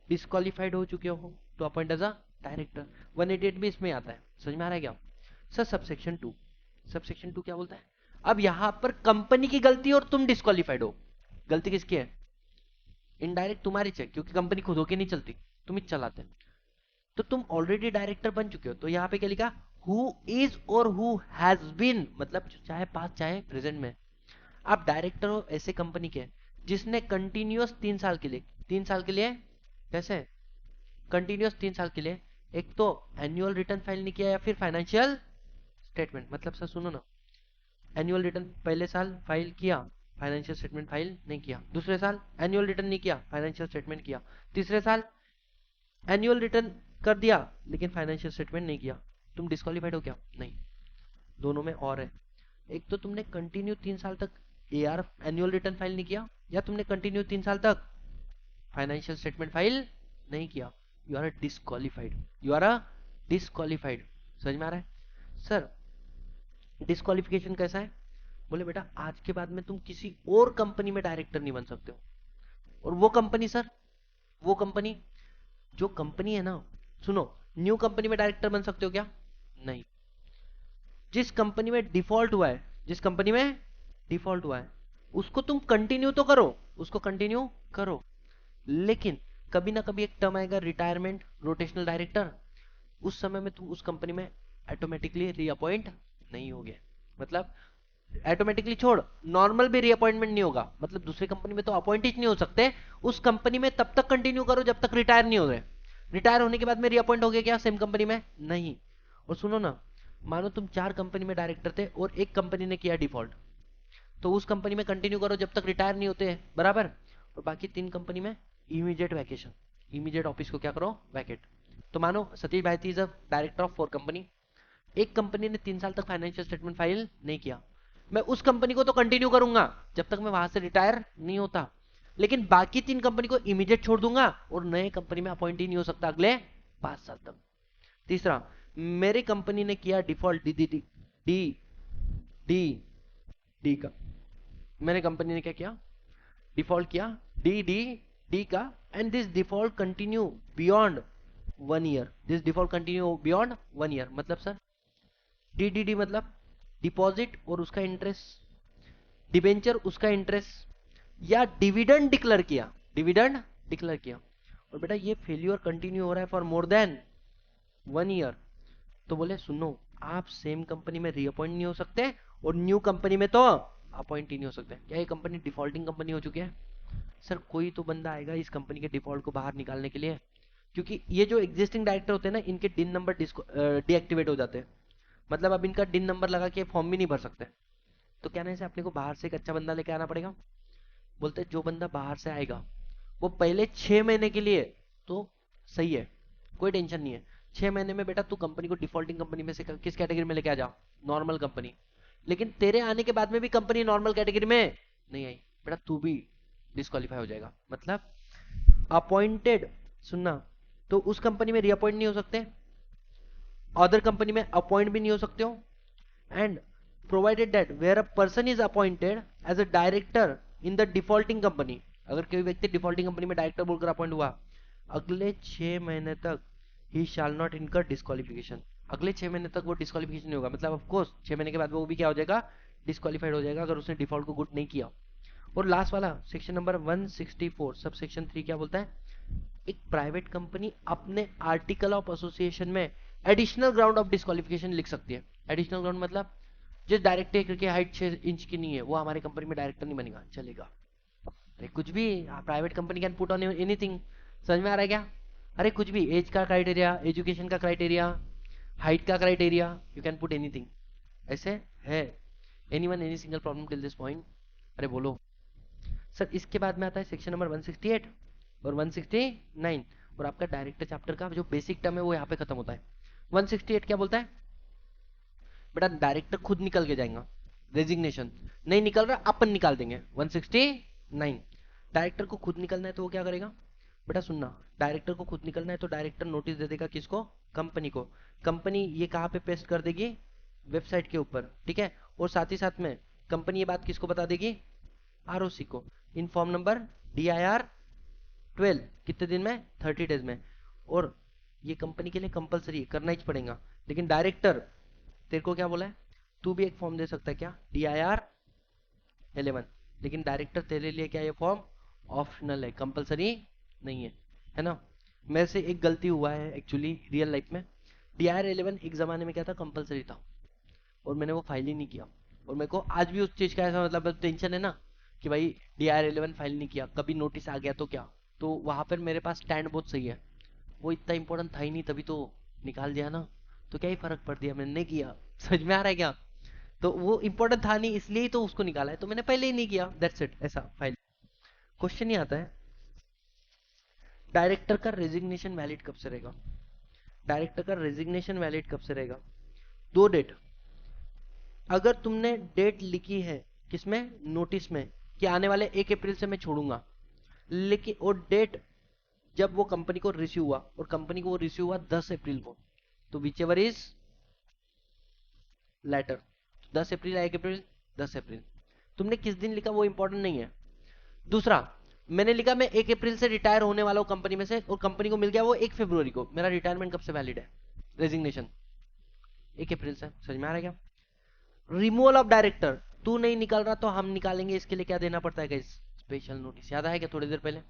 डिस्क्वालीफाइड हो चुके हो to appoint as a director. 188 भी इसमें आता है। समझ में आ रहा है क्या सर? सबसेक्शन 2, सबसेक्शन 2 क्या बोलता है? अब यहां पर कंपनी की गलती और तुम डिस्क्वालीफाइड हो। गलती किसकी है? इनडायरेक्ट तुम्हारी चेक, क्योंकि कंपनी खुद होके नहीं चलती, तुम ही चलाते। तो तुम ऑलरेडी डायरेक्टर बन चुके हो, तो यहाँ पे क्या लिखा, हु इज और हु हैज बीन, मतलब चाहे पास्ट चाहे प्रेजेंट में आप डायरेक्टर हो ऐसे कंपनी के जिसने कंटिन्यूअस 3 साल के लिए, 3 साल के लिए कैसे कंटिन्यूअस 3 साल के लिए एक तो एनुअल रिटर्न फाइल नहीं किया या फिर फाइनेंशियल स्टेटमेंट। मतलब सर सुनो ना, एनुअल रिटर्न पहले साल फाइल किया, फाइनेंशियल स्टेटमेंट फाइल नहीं किया, दूसरे साल एनुअल रिटर्न नहीं किया, फाइनेंशियल स्टेटमेंट किया, तीसरे साल एनुअल रिटर्न कर दिया लेकिन फाइनेंशियल स्टेटमेंट नहीं किया, तुम डिस्क्वालीफाइड हो क्या? नहीं, दोनों में और है। एक तो तुमने कंटिन्यू 3 साल तक एआर एनुअल रिटर्न फाइल नहीं किया, या तुमने कंटिन्यू 3 साल तक फाइनेंशियल स्टेटमेंट फाइल नहीं किया, you are disqualified, you are disqualified. समझ में आ रहा है सर? डिस्क्वालिफिकेशन कैसा है? बोले बेटा आज के बाद में तुम किसी और कंपनी में डायरेक्टर नहीं बन सकते हो। और वो कंपनी सर, वो कंपनी, जो कंपनी है ना, सुनो, न्यू कंपनी में डायरेक्टर बन सकते हो क्या? नहीं। जिस कंपनी में डिफॉल्ट हुआ है, जिस कंपनी में डिफॉल्ट हुआ है उसको तुम कंटिन्यू तो करो, उसको कंटिन्यू करो, लेकिन कभी ना कभी एक टर्म आएगा रिटायरमेंट, रोटेशनल डायरेक्टर, उस समय में तुम उस कंपनी में ऑटोमेटिकली रीअपॉइंट नहीं होगे। मतलब ऑटोमेटिकली छोड़, नॉर्मल भी रीअपॉइंटमेंट नहीं होगा, मतलब दूसरी कंपनी में तो अपॉइंट ही नहीं हो सकते, उस कंपनी में तब तक कंटिन्यू करो जब तक रिटायर नहीं हो गए। रिटायर होने के बाद में रीअपॉइंट हो गए क्या सेम कंपनी में? नहीं। और सुनो ना, मानो तुम 4 कंपनी में डायरेक्टर थे और एक कंपनी ने किया डिफॉल्ट, तो उस कंपनी में कंटिन्यू करो जब तक रिटायर नहीं होते बराबर, और बाकी 3 कंपनी में इमीडिएट वैकेशन, इमीडिएट ऑफिस को क्या करो, वैकेट। तो मानो सतीश भाई is a director of 4 company, एक कंपनी ने 3 साल तक फाइनेंशियल स्टेटमेंट फाइल नहीं किया, मैं उस कंपनी को तो कंटिन्यू करूंगा जब तक मैं वहां से रिटायर नहीं होता, लेकिन बाकी 3 कंपनी को इमीडिएट छोड़ दूंगा और नए कंपनी में अपॉइंट ही नहीं हो सकता अगले 5 साल तक। तीसरा, मेरी कंपनी ने किया default D D D D D D का, मैंने कंपनी ने क्या किया, डिफॉल्ट किया डी डी डी का, and this default continue beyond 1 year, this default continue beyond 1 year. मतलब सर डी मतलब डिपॉजिट और उसका इंटरेस्ट, डिबेंचर उसका इंटरेस्ट, या डिविडेंड डिक्लेयर किया, डिविडेंड डिक्लेयर किया, और बेटा ये फेल्यूर कंटिन्यू हो रहा है फॉर मोर देन 1 ईयर, तो बोले सुनो आप सेम कंपनी में रीअपॉइंट नहीं हो सकते और न्यू कंपनी में तो अपॉइंट ही नहीं हो सकते। क्या ये कंपनी डिफॉल्टिंग कंपनी हो चुकी है? सर कोई तो बंदा आएगा इस कंपनी के डिफॉल्ट को बाहर निकालने के लिए, क्योंकि ये जो एग्जिस्टिंग डायरेक्टर होते हैं ना, इनके डिन नंबर डीएक्टिवेट हो जाते हैं, मतलब अब इनका डिन नंबर लगा के फॉर्म भी नहीं भर सकते। तो कहने से अपने को बाहर से एक अच्छा बंदा लेके आना पड़ेगा। बोलते जो बंदा बाहर से आएगा वो पहले 6 महीने के लिए तो सही है, कोई टेंशन नहीं है, 6 महीने में बेटा तू कंपनी को डिफॉल्टिंग कंपनी में से किस कैटेगरी में लेके आ जा, नॉर्मल कंपनी, लेकिन तेरे आने के बाद में भी कंपनी नॉर्मल कैटेगरी में नहीं आई, बेटा तू भी डिस्क्वालीफाई हो जाएगा। मतलब अपॉइंटेड, सुनना, तो उस कंपनी में रीअपॉइंट नहीं हो सकते, अदर कंपनी में अपॉइंट भी नहीं हो सकते हो, and provided that where a person is appointed as a director in the defaulting company, अगर कोई व्यक्ति डिफॉल्टिंग कंपनी में डायरेक्टर बोलकर अपॉइंट हुआ, अगले 6 महीने तक ही शैल नॉट इनकर डिस्क्वालिफिकेशन, अगले 6 महीने तक वो डिस्क्वालिफिकेशन नहीं होगा, मतलब ऑफ कोर्स 6 महीने के बाद वो भी क्या हो जाएगा, डिस्क्वालिफाइड हो जाएगा अगर उसने डिफॉल्ट को गुड नहीं किया। और लास्ट वाला सेक्शन नंबर 164 सब सेक्शन 3 क्या बोलता है, एक प्राइवेट कंपनी अपने आर्टिकल ऑफ एसोसिएशन में एडिशनल ग्राउंड ऑफ डिस्क्वालिफिकेशन लिख सकती है। एडिशनल ग्राउंड मतलब जिस डायरेक्टर की हाइट 6 इंच की नहीं है वो हमारे कंपनी में डायरेक्टर नहीं बनेगा, चलेगा, कुछ भी private company can put on anything. समझ में आ रहा है क्या? अरे कुछ भी, एज का क्राइटेरिया, एजुकेशन का क्राइटेरिया, हाइट का criteria, you can put anything, ऐसे है। Anyone any single problem till this point? अरे बोलो सर। इसके बाद में आता है सेक्शन नंबर 168 और 169, और आपका डायरेक्टर चैप्टर का जो बेसिक टर्म है वो यहाँ पे खत्म होता है। 168 क्या बोलता है बेटा, डायरेक्टर खुद निकल के जाएगा, रेजिग्नेशन नहीं निकल रहा अपन निकाल देंगे। 169 डायरेक्टर को खुद निकलना है तो वो क्या करेगा बेटा, सुनना, डायरेक्टर को खुद निकलना है तो डायरेक्टर नोटिस दे देगा किसको, कंपनी को, कंपनी ये कहाँ पे पेस्ट कर देगी, वेबसाइट के ऊपर, ठीक है, और साथ ही साथ में कंपनी ये बात किसको बता देगी, आरओसी को, इन फॉर्म नंबर DIR 12, कितने दिन में, 30 डेज में, और ये कंपनी के लिए कंपलसरी करना ही पड़ेगा। लेकिन डायरेक्टर तेरे को क्या बोला है, तू भी एक फॉर्म दे सकता है क्या, DIR 11, लेकिन डायरेक्टर तेरे लिए क्या, ये फॉर्म ऑप्शनल है, कंपलसरी नहीं है ना। मेरे से एक गलती हुआ है एक्चुअली रियल लाइफ में, DIR 11 एक जमाने में क्या था, कंपलसरी था, और मैंने वो फाइल ही नहीं किया, और मेरे को आज भी उस चीज का ऐसा मतलब टेंशन है ना कि भाई DIR 11 फाइल नहीं किया, कभी नोटिस आ गया तो क्या, तो वहां पर मेरे पास स्टैंड बहुत सही है, वो इतना इंपॉर्टेंट था ही नहीं, तभी तो निकाल दिया ना, तो क्या ही फर्क पड़ दिया, मैंने नहीं किया। समझ में आ रहा है क्या? तो वो इंपॉर्टेंट था नहीं इसलिए ही तो उसको निकाला है, तो मैंने पहले ही नहीं किया, दैट्स इट, ऐसा फाइल। क्वेश्चन ही आता है डायरेक्टर का रेजिग्नेशन वैलिड कब से रहेगा, डायरेक्टर का रेजिग्नेशन वैलिड कब से रहेगा, 2 डेट, अगर तुमने डेट लिखी है किसमें, नोटिस में, कि आने वाले 1 अप्रैल से मैं छोड़ूंगा, लेकिन वो डेट जब वो कंपनी को रिसीव हुआ, और कंपनी को वो रिसीव हुआ 10 अप्रैल को, तो विच एवर इज लेटर, 10 अप्रैल या 1 अप्रैल, 10 अप्रैल, तुमने किस दिन लिखा वो इंपॉर्टेंट नहीं है। दूसरा, मैंने लिखा मैं 1 अप्रैल से रिटायर होने वाला हूं कंपनी में से, और कंपनी को मिल गया वो 1 फरवरी को, मेरा रिटायरमेंट कब से वैलिड है, रेजिग्नेशन 1 अप्रैल से। समझ में आ रहा है क्या? रिमूवल ऑफ डायरेक्टर, तू नहीं निकल रहा तो हम निकालेंगे, इसके लिए क्या देना पड़ता है गाइस, स्पेशल नोटिस, याद आया क्या थोड़ी देर पहले।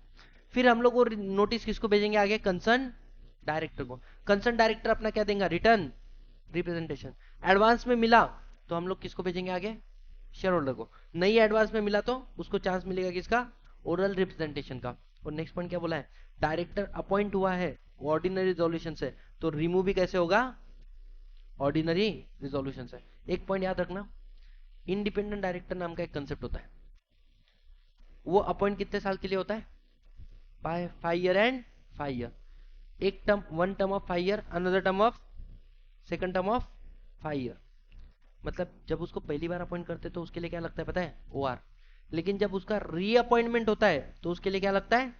फिर हम लोग वो नोटिस किसको भेजेंगे आगे, कंसर्न डायरेक्टर को, कंसर्न डायरेक्टर अपना क्या देगा, रिटर्न रिप्रेजेंटेशन, एडवांस में मिला तो हम लोग किसको भेजेंगे आगे, शेयर होल्डर को, नहीं एडवांस में मिला तो उसको चांस मिलेगा किसका, ओरल रिप्रेजेंटेशन का। और नेक्स्ट पॉइंट क्या बोला है, डायरेक्टर अपॉइंट हुआ है ऑर्डिनरी रिजोल्यूशन से, तो रिमूव भी कैसे होगा, ऑर्डिनरी रिजोल्यूशन से। एक पॉइंट याद रखना, इंडिपेंडेंट डायरेक्टर नाम का एक कंसेप्ट होता है, वो अपॉइंट कितने साल के लिए होता है, 5 ईयर एंड 5 ईयर, एक term, 1 term of 5 year, another term of, second term of 5 year. मतलब जब उसको पहली बार अपॉइंट करते तो उसके लिए क्या लगता है पता है, OR। लेकिन जब उसका रीअपॉइंटमेंट होता है तो उसके लिए क्या लगता है,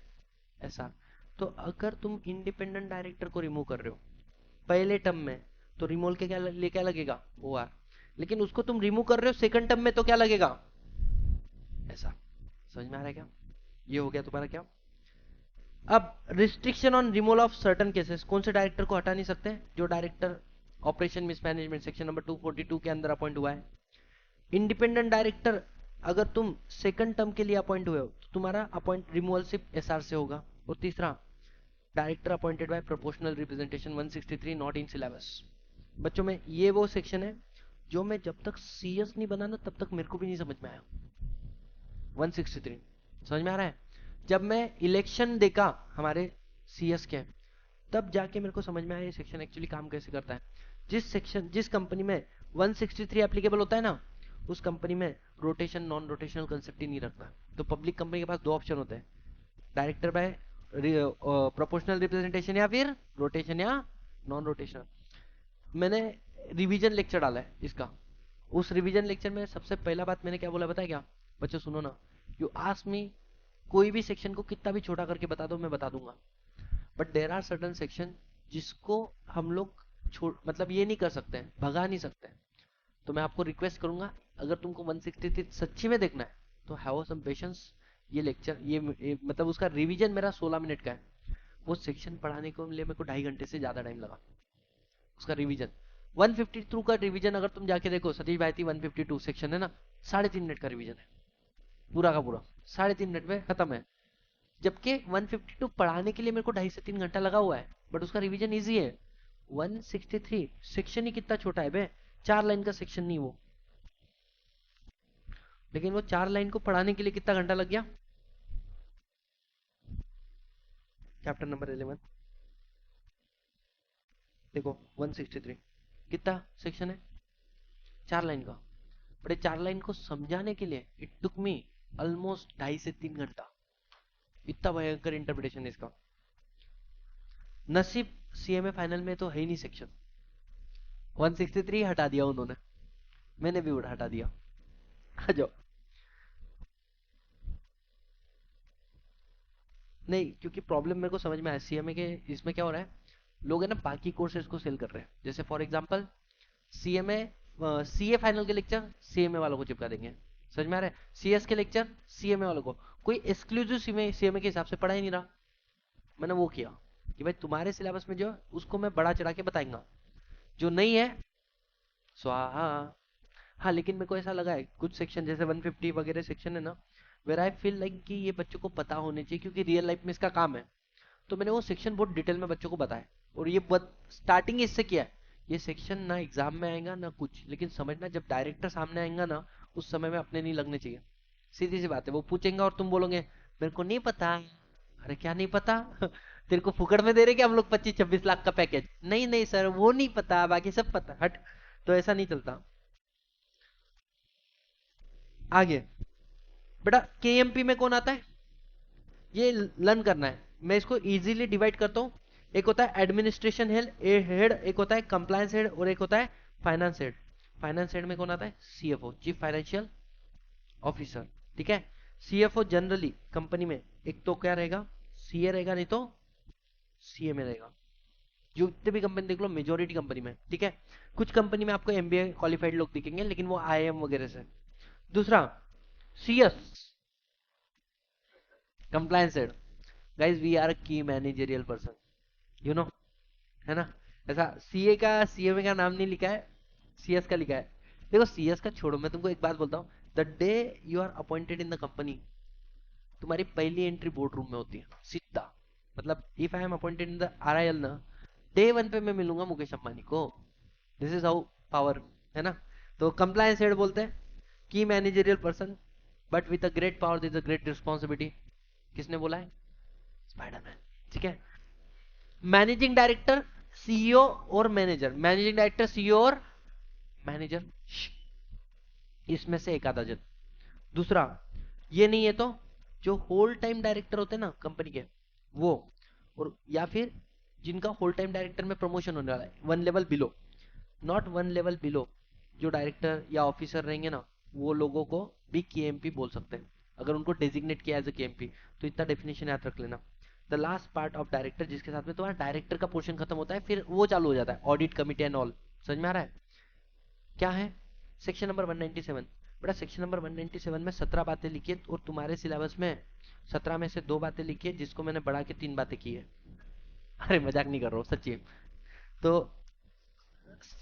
SR। तो अगर तुम इंडिपेंडेंट डायरेक्टर को रिमूव कर रहे हो पहले टर्म में, तो रिमूवल के क्या लगेगा, OR। लेकिन उसको तुम रिमूव कर रहे हो सेकंड टर्म में तो क्या लगेगा, SR। समझ में आ रहा है क्या? ये हो गया तुम्हारा क्या। अब restriction on removal of certain cases, कौन से डायरेक्टर को हटा नहीं सकते, जो director operation mismanagement section number 242 के अंदर अपॉइंट हुआ है। इंडिपेंडेंट डायरेक्टर अगर तुम सेकंड टर्म के लिए अपॉइंट हुए हो तो तुम्हारा अपॉइंट रिमूवल सिर्फ SR से होगा। और तीसरा, director appointed by proportional representation 163 not in syllabus. बच्चों में ये वो सेक्शन है जो मैं जब तक CS नहीं बना ना तब तक मेरे को भी नहीं समझ में आया। 163 समझ में आ रहा है? जब मैं इलेक्शन देखा हमारे CS के, तब जाके मेरे को समझ में आया ये सेक्शन एक्चुअली काम कैसे करता है। जिस कंपनी में 163 एप्लीकेबल होता है ना, उस कंपनी में रोटेशन नॉन रोटेशनल कंसेप्ट ही नहीं रखता। तो पब्लिक कंपनी के पास दो ऑप्शन होते हैं, डायरेक्टर बाय प्रोपोर्शनल रिप्रेजेंटेशन या फिर रोटेशन या नॉन रोटेशनल। मैंने रिवीजन लेक्चर डाला है इसका। उस रिवीजन लेक्चर में सबसे पहला बात मैंने क्या बोला बताया क्या बच्चों, सुनो ना। यू आस्क मी कोई भी सेक्शन को कितना भी छोटा करके बता दो, मैं बता दूंगा। But there are certain section जिसको हम लोग मतलब ये नहीं कर सकते हैं, भगा नहीं सकते हैं। तो मैं आपको रिक्वेस्ट करूंगा, अगर तुमको 163 सच्ची में देखना है तो हैव सम पेशेंस। ये लेक्चर मतलब उसका रिवीजन मेरा 16 मिनट का है। वो सेक्शन पढ़ाने को लिए मेरे को 2.5 घंटे से ज्यादा टाइम लगा। उसका रिवीजन 152 का रिवीजन अगर तुम जाके देखो सतीश भाई, 152 सेक्शन है ना, 3.5 मिनट का रिवीजन है पूरा का पूरा, 3.5 मिनट में खत्म है। जबकि 152 पढ़ाने के लिए मेरे को 2.5 से 3 घंटा लगा हुआ है, बट उसका रिवीजन इजी है। 163 सेक्शन ही कितना छोटा है बे, 4 लाइन का सेक्शन नहीं वो। लेकिन वो 4 लाइन को पढ़ाने के लिए कितना घंटा लग गया। चैप्टर नंबर 11 देखो, 163 कितना सेक्शन है, 4 लाइन का। बड़े 4 लाइन को समझाने के लिए इट टुक मी ऑलमोस्ट 2.5 से 3 घंटा। इतना भयंकर इंटरप्रिटेशन है इसका। नसीब CMA फाइनल में तो है ही नहीं सेक्शन। 163 हटा दिया उन्होंने, मैंने भी हटा दिया। आ जाओ। नहीं, क्योंकि प्रॉब्लम मेरे को समझ में आया CMA के इसमें क्या हो रहा है, लोग है ना बाकी कोर्सेज को सेल कर रहे हैं। जैसे for example CMA CA final के लेक्चर CMA वालों को चिपका देंगे। समझ में आ रहा है? CS के लेक्चर CMA वालों को, कोई एक्सक्लूसिव CMA के हिसाब से पढ़ा ही नहीं रहा। मैंने वो किया कि भाई तुम्हारे सिलेबस में जो है उसको मैं बड़ा चढ़ा के बताएंगा, जो नहीं है स्वाहा। हाँ, लेकिन मेरे को ऐसा लगा है कुछ सेक्शन जैसे 150 वगैरह सेक्शन है ना, वेर आई फील लाइक कि ये बच्चों को पता होने चाहिए क्योंकि रियल लाइफ में इसका काम है। तो मैंने वो सेक्शन बहुत डिटेल में बच्चों को बताया। और ये स्टार्टिंग इससे किया है। ये सेक्शन ना एग्जाम में आएगा ना कुछ, लेकिन समझना जब डायरेक्टर सामने आएगा ना, उस समय में अपने नहीं लगने चाहिए। सीधी सी बात है, वो पूछेंगे और तुम बोलोगे मेरे को नहीं पता। अरे क्या नहीं पता? तेरे को फुकड़ में दे रहे क्या हम लोग 25-26 लाख का पैकेज? नहीं नहीं सर, वो नहीं पता, बाकी सब पता। हट। तो ऐसा नहीं चलता। आगे बेटा, KMP में कौन आता है, ये लर्न करना है। मैं इसको इजीली डिवाइड करता हूँ। एक होता है एडमिनिस्ट्रेशन हेड, एक होता है कंप्लायंस हेड, और एक होता है फाइनेंस हेड। फाइनेंस हेड में कौन आता है, CFO, चीफ फाइनेंशियल ऑफिसर। ठीक है। CFO जनरली कंपनी में एक तो क्या रहेगा, CA रहेगा, नहीं तो CMA रहेगा। जो जितने भी कंपनी देख लो, मेजोरिटी कंपनी में। ठीक है। कुछ कंपनी में आपको MBA क्वालिफाइड लोग दिखेंगे, लेकिन वो IIM वगैरह से। दूसरा, CS compliance head. Guys we are key managerial person, you know, है ना। ऐसा CA का CMA का नाम नहीं लिखा है, CS का लिखा है। देखो CS का छोड़ो, मैं तुमको एक बात बोलता हूँ। The day you are appointed in the company, तुम्हारी पहली एंट्री बोर्ड रूम में होती है सीधा। मतलब if I am appointed in the RIL ना, डे 1 पे मैं मिलूंगा मुकेश अंबानी को। दिस इज हाउ पावर, है ना। तो कंप्लायंस हेड बोलते हैं की managerial person, but with a great power is a great responsibility. किसने बोला है, स्पाइडरमैन। ठीक है। मैनेजिंग डायरेक्टर, CEO और मैनेजर, मैनेजिंग डायरेक्टर, CEO और मैनेजर, इसमें से एक आधा जन। दूसरा, ये नहीं है तो जो होल टाइम डायरेक्टर होते हैं ना कंपनी के, वो, और या फिर जिनका होल टाइम डायरेक्टर में प्रमोशन होने वाला है 1 level below, not one level below, जो डायरेक्टर या ऑफिसर रहेंगे ना, वो लोगों को भी केएमपी बोल सकते हैं अगर उनको डेजिग्नेट किया एज ए केएमपी। तो इतना डेफिनेशन याद रख लेना। The last part of director, जिसके साथ में तुम्हारा डायरेक्टर का पोर्शन खत्म होता है, फिर वो चालू हो जाता है ऑडिट कमिटी एंड ऑल। समझ में आ रहा है क्या है? Section number 197। बेटा सेक्शन नंबर 197 में 17 बातें लिखी है और तुम्हारे सिलेबस में 17 में से 2 बातें लिखी है, जिसको मैंने बढ़ा के 3 बातें की है। अरे मजाक नहीं कर रहा हूँ, सच्ची। तो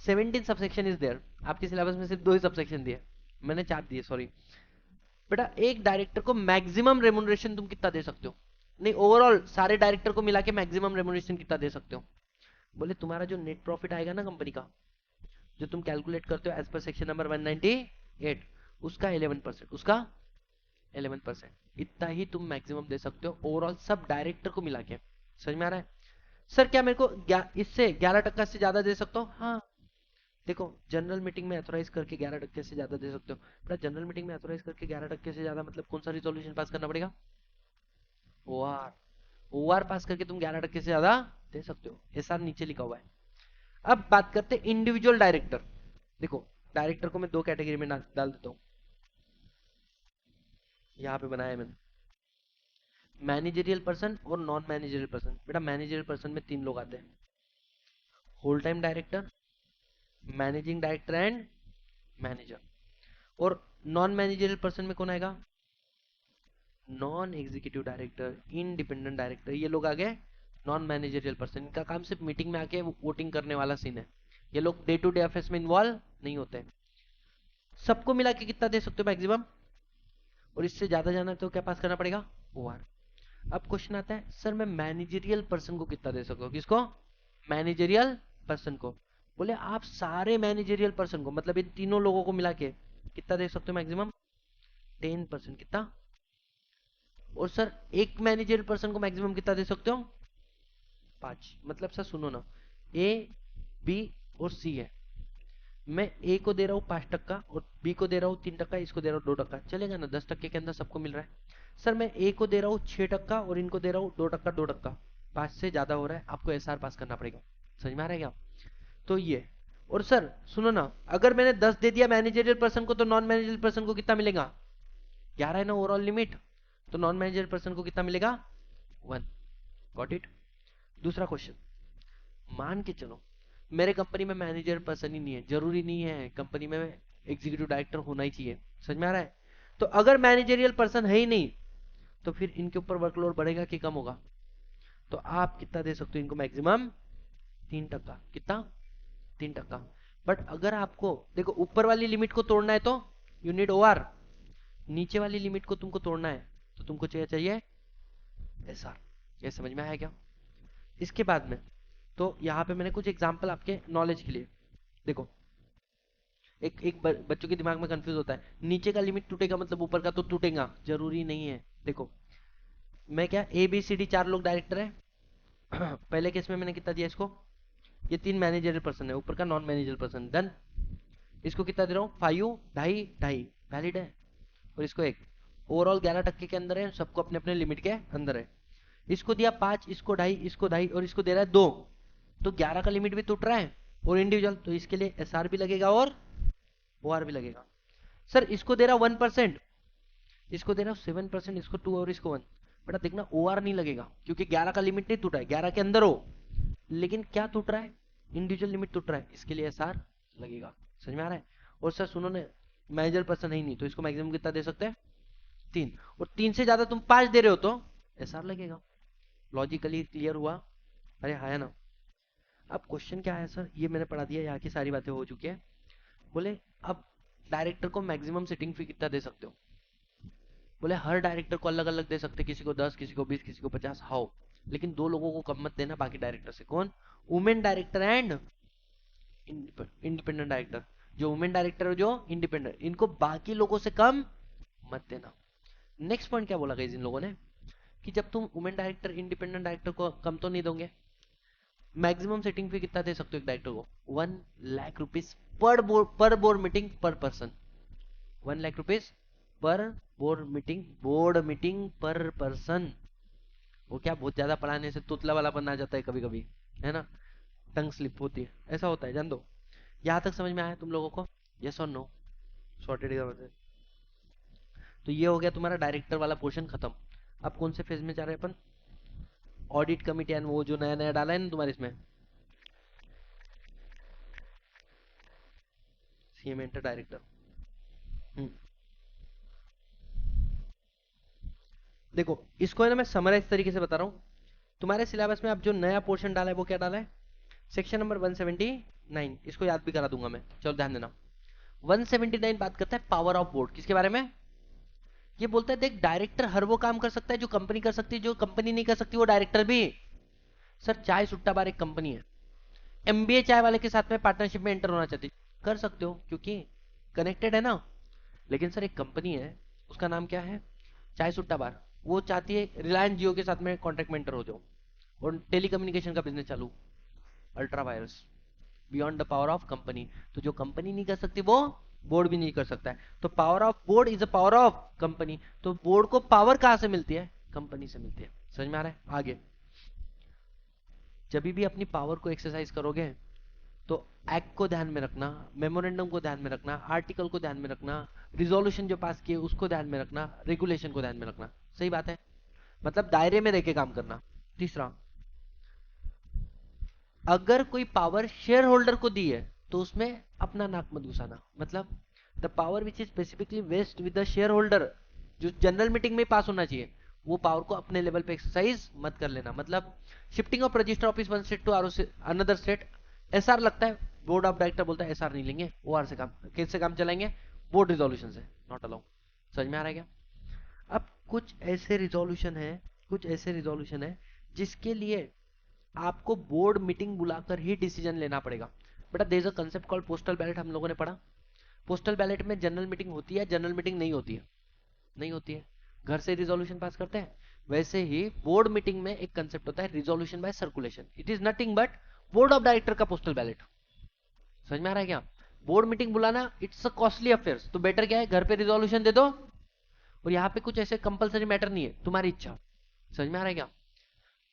17 सबसेक्शन इज देयर। आपके सिलेबस में सिर्फ 2 ही सबसेक्शन दिए, मैंने 4 दिए, सॉरी। बेटा एक डायरेक्टर को मैक्सिमम रेमुनरेशन तुम कितना दे सकते हो? नहीं, ओवरऑल सारे डायरेक्टर को मिला के मैक्सिमम रेमुनरेशन कितना दे सकते हो? बोले तुम्हारा जो नेट प्रॉफिट आएगा ना कंपनी का, जो तुम कैलकुलेट करते हो एज पर सेक्शन नंबर 198, उसका 11%, उसका 11%, इतना ही तुम मैक्सिमम दे सकते हो ओवरऑल सब डायरेक्टर को मिला के। समझ में आ रहा है? सर क्या मेरे को इससे 11% से ज्यादा दे सकता हूँ? हाँ, देखो जनरल मीटिंग में ऑथोराइज करके 11% से ज्यादा दे सकते हो। पर जनरल मीटिंग में ऑथोराइज करके 11% से ज्यादा मतलब कौन सा रिजोल्यूशन पास करना पड़ेगा? ओआर। ओआर पास करके तुम 11% से ज्यादा दे सकते हो, एसआर नीचे लिखा हुआ है। अब बात करते हैं इंडिविजुअल डायरेक्टर। देखो डायरेक्टर को मैं 2 कैटेगरी में डाल देता हूँ, यहाँ पे बनाया है मैंने, मैनेजरियल पर्सन और नॉन मैनेजरियल पर्सन। बेटा मैनेजरियल पर्सन में 3 लोग आते हैं, whole time director, managing director and manager. और नॉन मैनेजरियल पर्सन में कौन आएगा? Non executive director, independent director, ये लोग आ गए नॉन मैनेजरियल पर्सन। इनका काम सिर्फ मीटिंग में आके वोटिंग करने वाला सीन है, ये लोग डे टू डे अफेयर्स में इन्वॉल्व नहीं होते। सबको मिला के कितना दे सकते हो मैक्सिमम? और इससे ज्यादा जाना तो क्या पास करना पड़ेगा? ओआर। अब क्वेश्चन आता है सर मैं मैनेजरियल पर्सन को कितना दे सकता हूँ? किसको? मैनेजरियल पर्सन को। बोले आप सारे मैनेजरियल पर्सन को, मतलब इन तीनों लोगों को मिला के कितना दे सकते हो मैक्सिमम? 10%। कितना? और सर एक मैनेजरियल पर्सन को मैक्सिमम कितना दे सकते हो? 5। मतलब सर सुनो ना, ए बी और सी है, मैं ए को दे रहा हूँ 5% और बी को दे रहा हूँ 3%, इसको दे रहा हूँ 2%, चलेगा ना? 10% के अंदर सबको मिल रहा है। सर मैं ए को दे रहा हूँ 6% और इनको दे रहा हूँ 2%, 2%, 5 से ज्यादा हो रहा है, आपको एसआर पास करना पड़ेगा। समझ में आ रहा है क्या? तो ये। और सर सुनो ना, अगर मैंने 10 दे दिया मैनेजरियल पर्सन को, तो नॉन मैनेजरियल पर्सन को कितना मिलेगा? 11 है ना ओवरऑल लिमिट, तो नॉन मैनेजरियल पर्सन को कितना मिलेगा? 1। Got it? दूसरा क्वेश्चन, मान के चलो मेरे कंपनी में मैनेजर पर्सन ही नहीं है, जरूरी नहीं है कंपनी में एग्जीक्यूटिव डायरेक्टर होना ही चाहिए। समझ में आ रहा है? तो अगर मैनेजरियल पर्सन है ही नहीं, तो फिर इनके ऊपर वर्कलोड बढ़ेगा कि कम होगा? तो आप कितना दे सकते हो इनको मैक्सिमम? 3%। कितना? 3%। बट अगर आपको देखो ऊपर वाली लिमिट को तोड़ना है तो यू नीड ओआर, नीचे वाली लिमिट को तुमको तोड़ना है तो तुमको चाहिए एसआर। ये समझ में आया क्या? इसके बाद में तो यहाँ पे मैंने कुछ एग्जांपल आपके नॉलेज के लिए। देखो एक एक बच्चों के दिमाग में कंफ्यूज होता है, नीचे का लिमिट टूटेगा मतलब ऊपर का तो टूटेगा? जरूरी नहीं है। देखो मैं क्या, ए बी सी डी 4 लोग डायरेक्टर है। पहले केस में मैंने कितना दिया इसको? ये 3 मैनेजरियल पर्सन है, ऊपर का नॉन मैनेजरियल पर्सन, डन। इसको कितना दे रहा हूँ? 5, ढाई ढाई, वैलिड है। और इसको 1, ओवरऑल 11% के अंदर है, सबको अपने अपने लिमिट के अंदर है। इसको दिया 5, इसको ढाई, इसको ढाई और इसको दे रहा है 2, तो 11 का लिमिट भी टूट रहा है और इंडिविजुअल, तो इसके लिए एसआर भी लगेगा और ओआर भी लगेगा। सर इसको दे रहा 1%, इसको दे रहा 7%, इसको 2 और इसको 1। बेटा देखना ओआर नहीं लगेगा क्योंकि 11 का लिमिट नहीं टूटा है, 11 के अंदर हो, लेकिन क्या टूट रहा है? इंडिविजुअल लिमिट टूट रहा है, इसके लिए एसआर लगेगा। समझ में आ रहा है? और सर सुनो ने, मैनेजर पर्सन है ही नहीं, तो इसको मैक्सिमम कितना दे सकते हैं? 3। और 3 से ज्यादा तुम 5 दे रहे हो तो एसआर लगेगा। लॉजिकली क्लियर हुआ? अरे हाँ ना। अब क्वेश्चन क्या है सर, ये मैंने पढ़ा दिया, यहाँ की सारी बातें हो चुकी है। बोले अब डायरेक्टर को मैक्सिमम सिटिंग फी कितना दे सकते हो? बोले हर डायरेक्टर को अलग अलग दे सकते, किसी को 10, किसी को 20, किसी को 50, हाउ, लेकिन 2 लोगों को कम मत देना बाकी डायरेक्टर से। कौन? Women director and independent director. जो वुमेन डायरेक्टर है, जो इंडिपेंडेंट, इनको बाकी लोगों से कम मत देना। नेक्स्ट पॉइंट क्या बोला गाइस इन लोगों ने, कि जब तुम वुमेन डायरेक्टर इंडिपेंडेंट डायरेक्टर को कम तो नहीं दोगे, मैक्सिमम सेटिंग फी कितना दे सकते हो एक डायरेक्टर को? 1,00,000 रुपीज पर बोर्ड मीटिंग पर person. 1,00,000 rupees per board meeting पर पर्सन। वो क्या बहुत ज्यादा पढ़ाने से तुतला वाला बन आ जाता है कभी कभी, है ना, टंग स्लिप होती है, ऐसा होता है, जान दो। यहां तक समझ में आया तुम लोगों को? यस और नो? सॉर्टेड का मतलब तो ये हो गया तुम्हारा डायरेक्टर वाला पोर्शन खत्म। अब कौन से फेज में जा रहे हैं अपन? ऑडिट कमिटी एंड वो जो नया नया डाला है ना तुम्हारे इसमें, सीएम एंटर डायरेक्टर। देखो इसको है ना मैं समराइज तरीके से बता रहा हूँ। तुम्हारे सिलेबस में अब जो नया पोर्शन डाला है वो क्या डाला है? सेक्शन नंबर 179, इसको याद भी करा दूंगा मैं, चलो ध्यान देना। 179 बात करता है पावर ऑफ बोर्ड। किसके बारे में? ये बोलता है देख डायरेक्टर हर वो काम कर सकता है जो कंपनी कर सकती है, जो कंपनी नहीं कर सकती वो डायरेक्टर भी। सर चाय सुट्टा बार एक कंपनी है, एमबीए चाय वाले के साथ में पार्टनरशिप में एंटर होना चाहती, कर सकते हो क्योंकि कनेक्टेड है ना। लेकिन सर एक कंपनी है, उसका नाम क्या है? चाय सुट्टा बार, वो चाहती है रिलायंस जियो के साथ में कॉन्ट्रैक्ट में एंटर हो जाओ और टेलीकम्युनिकेशन का बिजनेस चालू, ultra vires, beyond the power of company. तो जो कंपनी नहीं कर सकती वो बोर्ड भी नहीं कर सकता है। तो power of board is a power of company. तो बोर्ड को पावर कहां से मिलती है? कंपनी से मिलती है। समझ में आ रहा है? आगे जब भी अपनी पावर को एक्सरसाइज करोगे तो एक्ट को ध्यान में रखना, मेमोरेंडम को ध्यान में रखना, आर्टिकल को ध्यान में रखना, रिजोल्यूशन जो पास किए उसको ध्यान में रखना, रेगुलेशन को ध्यान में रखना। सही बात है? मतलब दायरे में रह के काम करना। तीसरा, अगर कोई पावर शेयर होल्डर को दी है तो उसमें अपना नाक मत घुसाना। मतलब the power which is specifically vest with the shareholder, जो जनरल मीटिंग में पास होना चाहिए, वो पावर को अपने लेवल पे एक्सरसाइज मत कर लेना। मतलब shifting of register office one state to or another state, SR लगता है, बोर्ड ऑफ डायरेक्टर बोलता है एसआर नहीं लेंगे, ओआर से काम, कैसे काम चलाएंगे? बोर्ड रिजोल्यूशन से, नॉट अलाउ। समझ में आ रहा है क्या? अब कुछ ऐसे रिजोल्यूशन है, कुछ ऐसे रिजोल्यूशन है जिसके लिए आपको बोर्ड मीटिंग बुलाकर ही डिसीजन लेना पड़ेगा। बेटा there is a concept called postal ballot, हम लोगों ने पढ़ा। पोस्टल बैलेट में जनरल मीटिंग होती है, जनरल मीटिंग नहीं होती है, नहीं होती है, घर से रिजोल्यूशन पास करते हैं। वैसे ही बोर्ड मीटिंग में एक कंसेप्ट होता है resolution by circulation. It is nothing but board of director का पोस्टल बैलेट। समझ में आ रहा है क्या? बोर्ड मीटिंग बुलाना इट्स अ कॉस्टली अफेयर, तो बेटर क्या है घर पे रिजोल्यूशन दे दो। और यहाँ पे कुछ ऐसे कंपलसरी मैटर नहीं है, तुम्हारी इच्छा। समझ में आ रहा है क्या?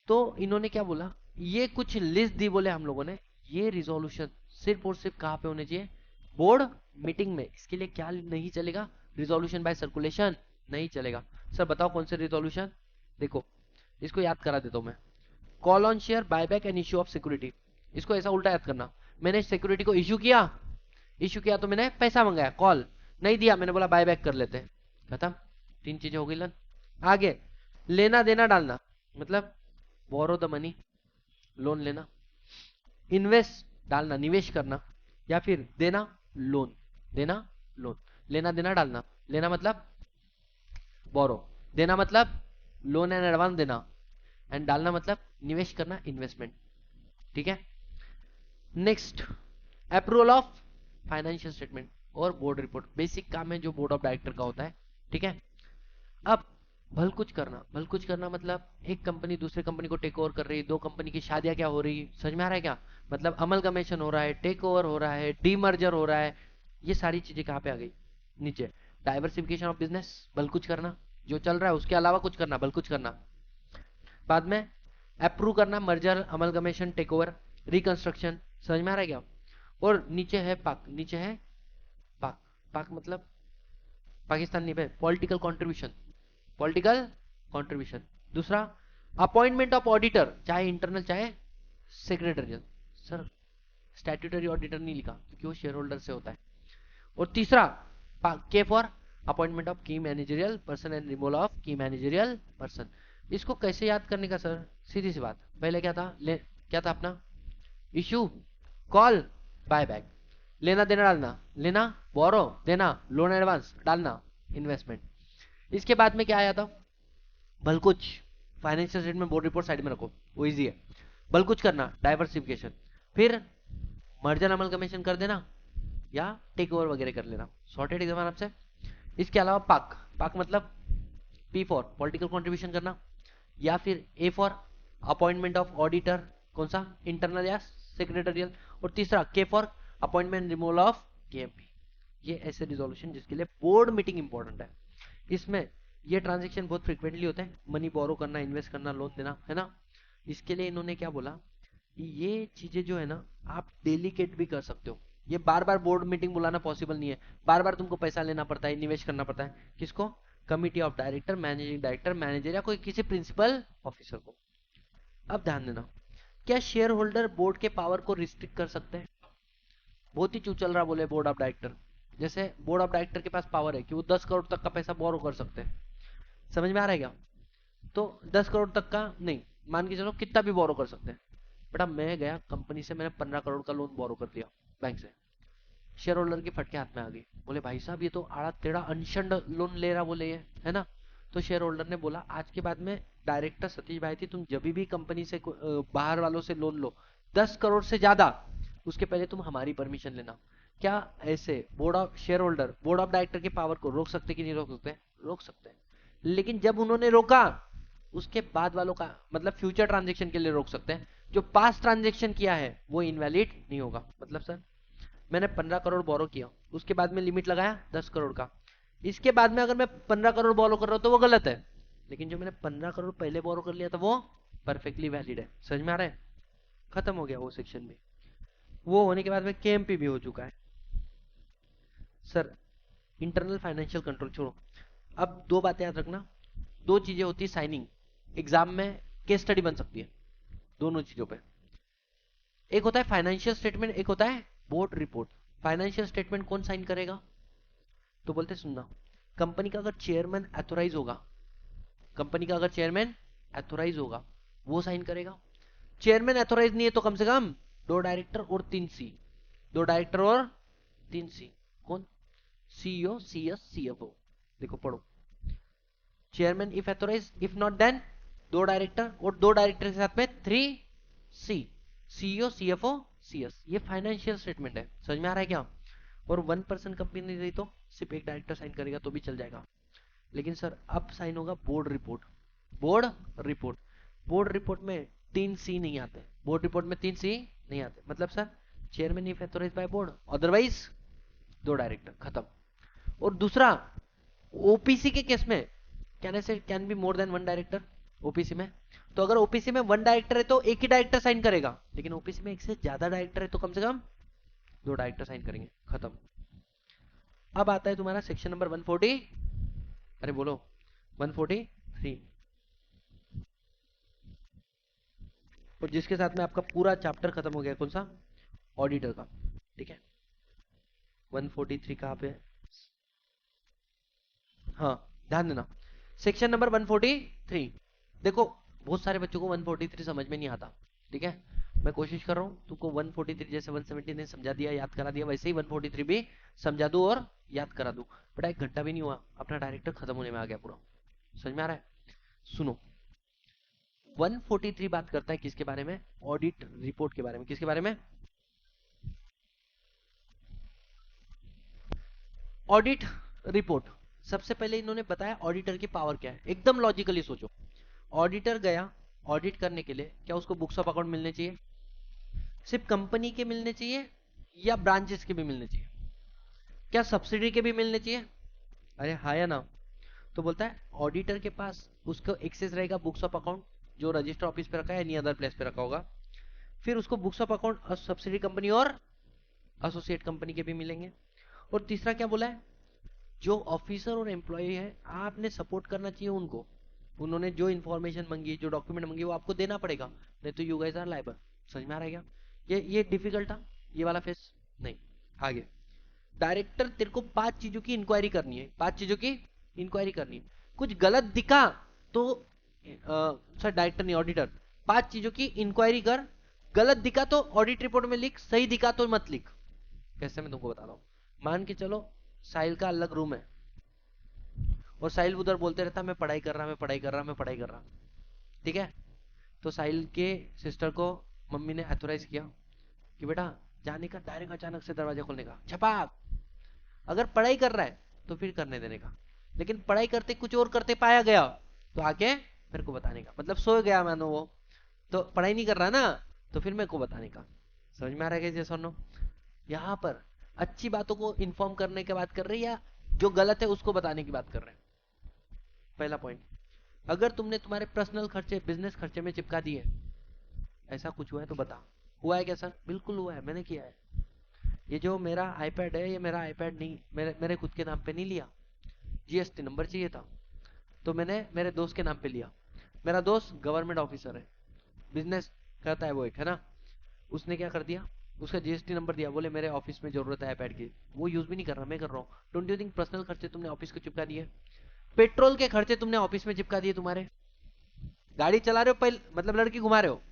तो इन्होंने क्या बोला, ये कुछ लिस्ट दी बोले हम लोगों ने, ये रिजोल्यूशन सिर्फ और सिर्फ कहां पे होने चाहिए? बोर्ड मीटिंग में। इसके लिए क्या नहीं चलेगा? रिजोल्यूशन बाय सर्कुलेशन नहीं चलेगा। सर बताओ कौन से रिजोल्यूशन? देखो इसको याद करा देता हूं मैं। Call on share buyback and issue of security, इसको ऐसा उल्टा याद करना। मैंने सिक्योरिटी को इश्यू किया, इश्यू किया तो मैंने पैसा मंगाया, कॉल नहीं दिया, मैंने बोला बायबैक कर लेते हैं, खत्म। तीन चीजें हो गई लन। आगे लेना देना डालना, मतलब बोरो द मनी, लोन लेना, इन्वेस्ट डालना निवेश करना, या फिर देना लोन, देना लोन, लेना देना डालना। लेना मतलब बोरो, देना मतलब लोन एंड एडवांस देना, एंड डालना मतलब निवेश करना, इन्वेस्टमेंट। ठीक है? Next, approval of financial statement और बोर्ड रिपोर्ट, बेसिक काम है जो बोर्ड ऑफ डायरेक्टर का होता है। ठीक है? अब भल कुछ करना, भल कुछ करना मतलब एक कंपनी दूसरे कंपनी को टेक ओवर कर रही है, दो कंपनी की शादियां क्या हो रही है, समझ में आ रहा है क्या? मतलब अमलगमेशन हो रहा है, टेक ओवर हो रहा है, डीमर्जर हो रहा है, ये सारी चीजें कहां पे आ गई? नीचे। डाइवर्सिफिकेशन ऑफ बिजनेस, भल कुछ करना, जो चल रहा है उसके अलावा कुछ करना, भल कुछ करना। बाद में अप्रूव करना, merger, amalgamation, take over, reconstruction. समझ में आ रहा है क्या? और नीचे है पाक, नीचे है पाक। पाक मतलब पाकिस्तान नहीं भाई, पॉलिटिकल कॉन्ट्रीब्यूशन, पॉलिटिकल कॉन्ट्रीब्यूशन। दूसरा अपॉइंटमेंट ऑफ ऑडिटर, चाहे इंटरनल चाहे सेक्रेटरियल। सर स्टैट्यूटरी ऑडिटर नहीं लिखा क्योंकि वो शेयर होल्डर से होता है। और तीसरा के फॉर अपॉइंटमेंट ऑफ की managerial person and removal of की मैनेजरियल पर्सन। इसको कैसे याद करने का सर? सीधी सी बात, पहले क्या था? क्या था अपना? इशू, कॉल, बाय बैक, लेना देना डालना, लेना बोरो, देना लोन एडवांस, डालना इन्वेस्टमेंट। इसके बाद में क्या आया था? भल कुछ, financial statement board report side में रखो, वो इजी है। भल कुछ करना, डाइवर्सिफिकेशन, फिर मर्जर अमल कमीशन कर देना या टेक ओवर वगैरह कर लेना, सॉर्टेड एग्जाम आपसे। इसके अलावा पाक, पाक मतलब पी फॉर पॉलिटिकल कंट्रीब्यूशन करना, या फिर A for appointment of auditor, कौन सा? इंटरनल या सेक्रेटरियल। और तीसरा के for appointment removal of KMP. ये ऐसे रिजोल्यूशन जिसके लिए बोर्ड मीटिंग इंपॉर्टेंट है। इसमें ये ट्रांजेक्शन बहुत फ्रिक्वेंटली होते हैं, मनी बोरो करना, इन्वेस्ट करना, लोन देना, है ना। इसके लिए इन्होंने क्या बोला, ये चीजें जो है ना आप डेलीकेट भी कर सकते हो। ये बार बार बोर्ड मीटिंग बुलाना पॉसिबल नहीं है, बार बार तुमको पैसा लेना पड़ता है, निवेश करना पड़ता है। किसको? Committee of director, managing director, manager या कोई किसी प्रिंसिपल ऑफिसर को। अब ध्यान देना, क्या शेयर होल्डर बोर्ड के पावर को रिस्ट्रिक्ट कर सकते हैं? बहुत ही चूचल रहा बोले बोर्ड ऑफ डायरेक्टर। जैसे बोर्ड ऑफ डायरेक्टर के पास पावर है कि वो 10 करोड़ तक का पैसा बोरो कर सकते हैं, समझ में आ रहा है क्या? तो 10 करोड़ तक का नहीं, मान के चलो कितना भी बोरो कर सकते हैं। बेटा मैं गया कंपनी से, मैंने 15 करोड़ का लोन बोरो कर दिया बैंक से, शेयर होल्डर की फटके हाथ में आ गई, बोले भाई साहब ये तो आड़ा टेढ़ा अनशंड लोन ले रहा बोले ये, है ना? तो शेयर होल्डर ने बोला आज के बाद में डायरेक्टर सतीश भाई थी, तुम जब भी कंपनी से बाहर वालों से लोन लो 10 करोड़ से ज्यादा, उसके पहले तुम हमारी परमिशन लेना। क्या ऐसे board of share holder board of director की पावर को रोक सकते कि नहीं रोक सकते? रोक सकते हैं। लेकिन जब उन्होंने रोका उसके बाद वालों का मतलब फ्यूचर ट्रांजेक्शन के लिए रोक सकते हैं, जो पास्ट ट्रांजेक्शन किया है वो इनवैलिड नहीं होगा। मतलब सर मैंने 15 करोड़ बोरो किया, उसके बाद में लिमिट लगाया 10 करोड़ का, इसके बाद में अगर मैं 15 करोड़ बोरो कर रहा हूं तो वो गलत है, लेकिन जो मैंने 15 करोड़ पहले बोरो कर लिया था वो परफेक्टली वैलिड है। समझ में आ रहा है? खत्म हो गया वो सेक्शन भी। वो होने के बाद में केएमपी भी हो चुका है। सर इंटरनल फाइनेंशियल कंट्रोल छोड़ो, अब दो बातें याद रखना, दो चीजें होती है साइनिंग, एग्जाम में केस स्टडी बन सकती है दोनों चीजों पे। एक होता है फाइनेंशियल स्टेटमेंट, एक होता है बोर्ड रिपोर्ट। फाइनेंशियल स्टेटमेंट कौन साइन करेगा? तो बोलते सुनना, कंपनी का अगर चेयरमैन अथोराइज होगा, कंपनी का अगर चेयरमैन अथोराइज होगा वो साइन करेगा। चेयरमैन अथोराइज नहीं है तो कम से कम 2 डायरेक्टर और 3 सी, 2 डायरेक्टर और 3 सी। कौन? CEO, CS, CFO. देखो पढ़ो, chairman if authorise, if not then 2 director, और 2 डायरेक्टर के साथ में 3 सी, सीईओ, सीएफओ, सीएस। ये फाइनेंशियल स्टेटमेंट है। समझ में आ रहा है क्या? और 1% कंपनी नहीं रही तो सिर्फ एक डायरेक्टर साइन करेगा तो भी चल जाएगा। लेकिन सर अब साइन होगा board report, board report. Board report में 3 सी नहीं आते, बोर्ड रिपोर्ट में 3 सी नहीं आते। मतलब sir chairman if authorised by board, otherwise 2 director, खत्म। और दूसरा ओपीसी के केस में can be more than 1 director OPC में। तो अगर ओपीसी में 1 डायरेक्टर है तो एक ही डायरेक्टर साइन करेगा, लेकिन ओपीसी में एक से ज्यादा डायरेक्टर है तो कम से कम 2 डायरेक्टर साइन करेंगे, खत्म। अब आता है तुम्हारा सेक्शन नंबर 140, अरे बोलो 143, और जिसके साथ में आपका पूरा चैप्टर खत्म हो गया। कौन सा? ऑडिटर का। ठीक है 143 कहां पे है? हाँ ध्यान देना, सेक्शन नंबर 143। देखो बहुत सारे बच्चों को 143 समझ में नहीं आता, ठीक है? मैं कोशिश कर रहा हूं तुमको 143 जैसे 170 ने समझा दिया, याद करा दिया, वैसे ही 143 भी समझा दूं और याद करा दूं। बड़ा 1 घंटा भी नहीं हुआ अपना डायरेक्टर खत्म होने में आ गया पूरा। समझ में आ रहा है? सुनो 143 बात करता है किसके बारे में? ऑडिट रिपोर्ट के बारे में। किसके बारे में? Audit report. सबसे पहले इन्होंने बताया ऑडिटर की पावर क्या है। एकदम लॉजिकली सोचो, ऑडिटर गया ऑडिट करने के लिए, क्या उसको बुक्स ऑफ अकाउंट मिलने चाहिए? सिर्फ कंपनी के मिलने चाहिए या ब्रांचेस के भी मिलने चाहिए? क्या सब्सिडी के भी मिलने चाहिए? अरे हाँ या ना? तो बोलता है ऑडिटर के पास उसको एक्सेस रहेगा बुक्स ऑफ अकाउंट, जो रजिस्टर ऑफिस पे रखा है एनी अदर प्लेस पे रखा होगा। फिर उसको books of account subsidy company और एसोसिएट कंपनी के भी मिलेंगे। और तीसरा क्या बोला है? जो ऑफिसर और एम्प्लॉय है आपने सपोर्ट करना चाहिए उनको, उन्होंने जो इन्फॉर्मेशन मांगी, जो डॉक्यूमेंट मांगी वो आपको देना पड़ेगा, नहीं तो यू गाइस आर लायबल। समझ में आ रहा है क्या? ये डिफिकल्ट था ये वाला फेस नहीं। आगे डायरेक्टर तेरे को 5 चीजों की इंक्वायरी करनी है, 5 चीजों की इंक्वायरी करनी है। कुछ गलत दिखा तो सर डायरेक्टर नहीं ऑडिटर, 5 चीजों की इंक्वायरी कर, गलत दिखा तो ऑडिट रिपोर्ट में लिख, सही दिखा तो मत लिख। कैसे मैं तुमको बता रहा हूं, मान के चलो साहिल का अलग रूम है और साहिल उधर बोलते रहता मैं पढ़ाई कर रहा, मैं पढ़ाई कर रहा, मैं पढ़ाई कर रहा, ठीक है? तो साहिल के सिस्टर को मम्मी ने अथोराइज किया कि बेटा जाने का, डायरेक्ट अचानक से दरवाजा खोलने का, छपाक। अगर पढ़ाई कर रहा है तो फिर करने देने का, लेकिन पढ़ाई करते कुछ और करते पाया गया तो आके मेरे को बताने का। मतलब सो गया मानो वो तो पढ़ाई नहीं कर रहा ना, तो फिर मेरे को बताने का। समझ में आ रहा है क्या सुनो? यहाँ पर अच्छी बातों को इन्फॉर्म करने की बात कर रहे हैं या जो गलत है उसको बताने की बात कर रहे हैं? पहला पॉइंट, अगर तुमने तुम्हारे पर्सनल खर्चे बिजनेस खर्चे में चिपका दिए, ऐसा कुछ हुआ है तो बता। हुआ है क्या सर? बिल्कुल हुआ है, मैंने किया है। ये जो मेरा आईपैड है, ये मेरा आईपैड नहीं, मेरे खुद के नाम पे नहीं लिया, जीएसटी नंबर चाहिए था, तो मैंने मेरे दोस्त के नाम पे लिया। मेरा दोस्त गवर्नमेंट ऑफिसर है, बिजनेस करता है वो एक, है ना। उसने क्या कर दिया, उसका जीएसटी नंबर दिया, बोले मेरे ऑफिस में जरूरत है आईपैड की, वो यूज भी नहीं कर रहा, मैं कर रहा हूँ। डोंट यू थिंक पर्सनल खर्चे तुमने ऑफिस को चिपका दिए? पेट्रोल के खर्चे तुमने ऑफिस में चिपका दिए तुम्हारे, गाड़ी चला रहे हो पहले, मतलब लड़की घुमा रहे हो,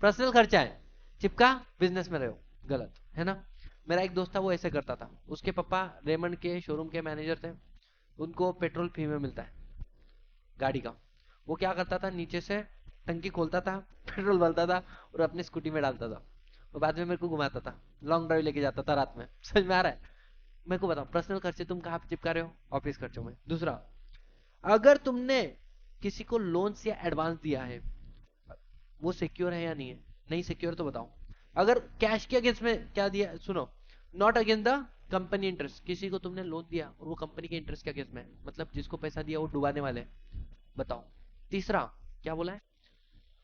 पर्सनल खर्चा है, चिपका बिजनेस में रहे हो, गलत है ना। मेरा एक दोस्त था, वो ऐसे करता था, उसके पापा रेमंड के शोरूम के मैनेजर थे, उनको पेट्रोल फ्री में मिलता है गाड़ी का। वो क्या करता था, नीचे से टंकी खोलता था, पेट्रोल भरता था और अपनी स्कूटी में डालता था, और बाद में मेरे को घुमाता था, लॉन्ग ड्राइव लेके जाता था रात में। समझ में आ रहा है? मेरे को बताओ, पर्सनल खर्चे तुम कहाँ पे चिपका रहे हो? ऑफिस खर्चों में। दूसरा, अगर तुमने किसी को लोन या एडवांस दिया है, वो सिक्योर है या नहीं है? नहीं सिक्योर तो बताओ। अगर कैश के अगेंस्ट में क्या दिया, सुनो, not against the company interest, किसी को तुमने लोन दिया और वो कंपनी के इंटरेस्ट के अगेंस्ट में, मतलब जिसको पैसा दिया वो डुबाने वाले, बताओ। तीसरा क्या बोला है,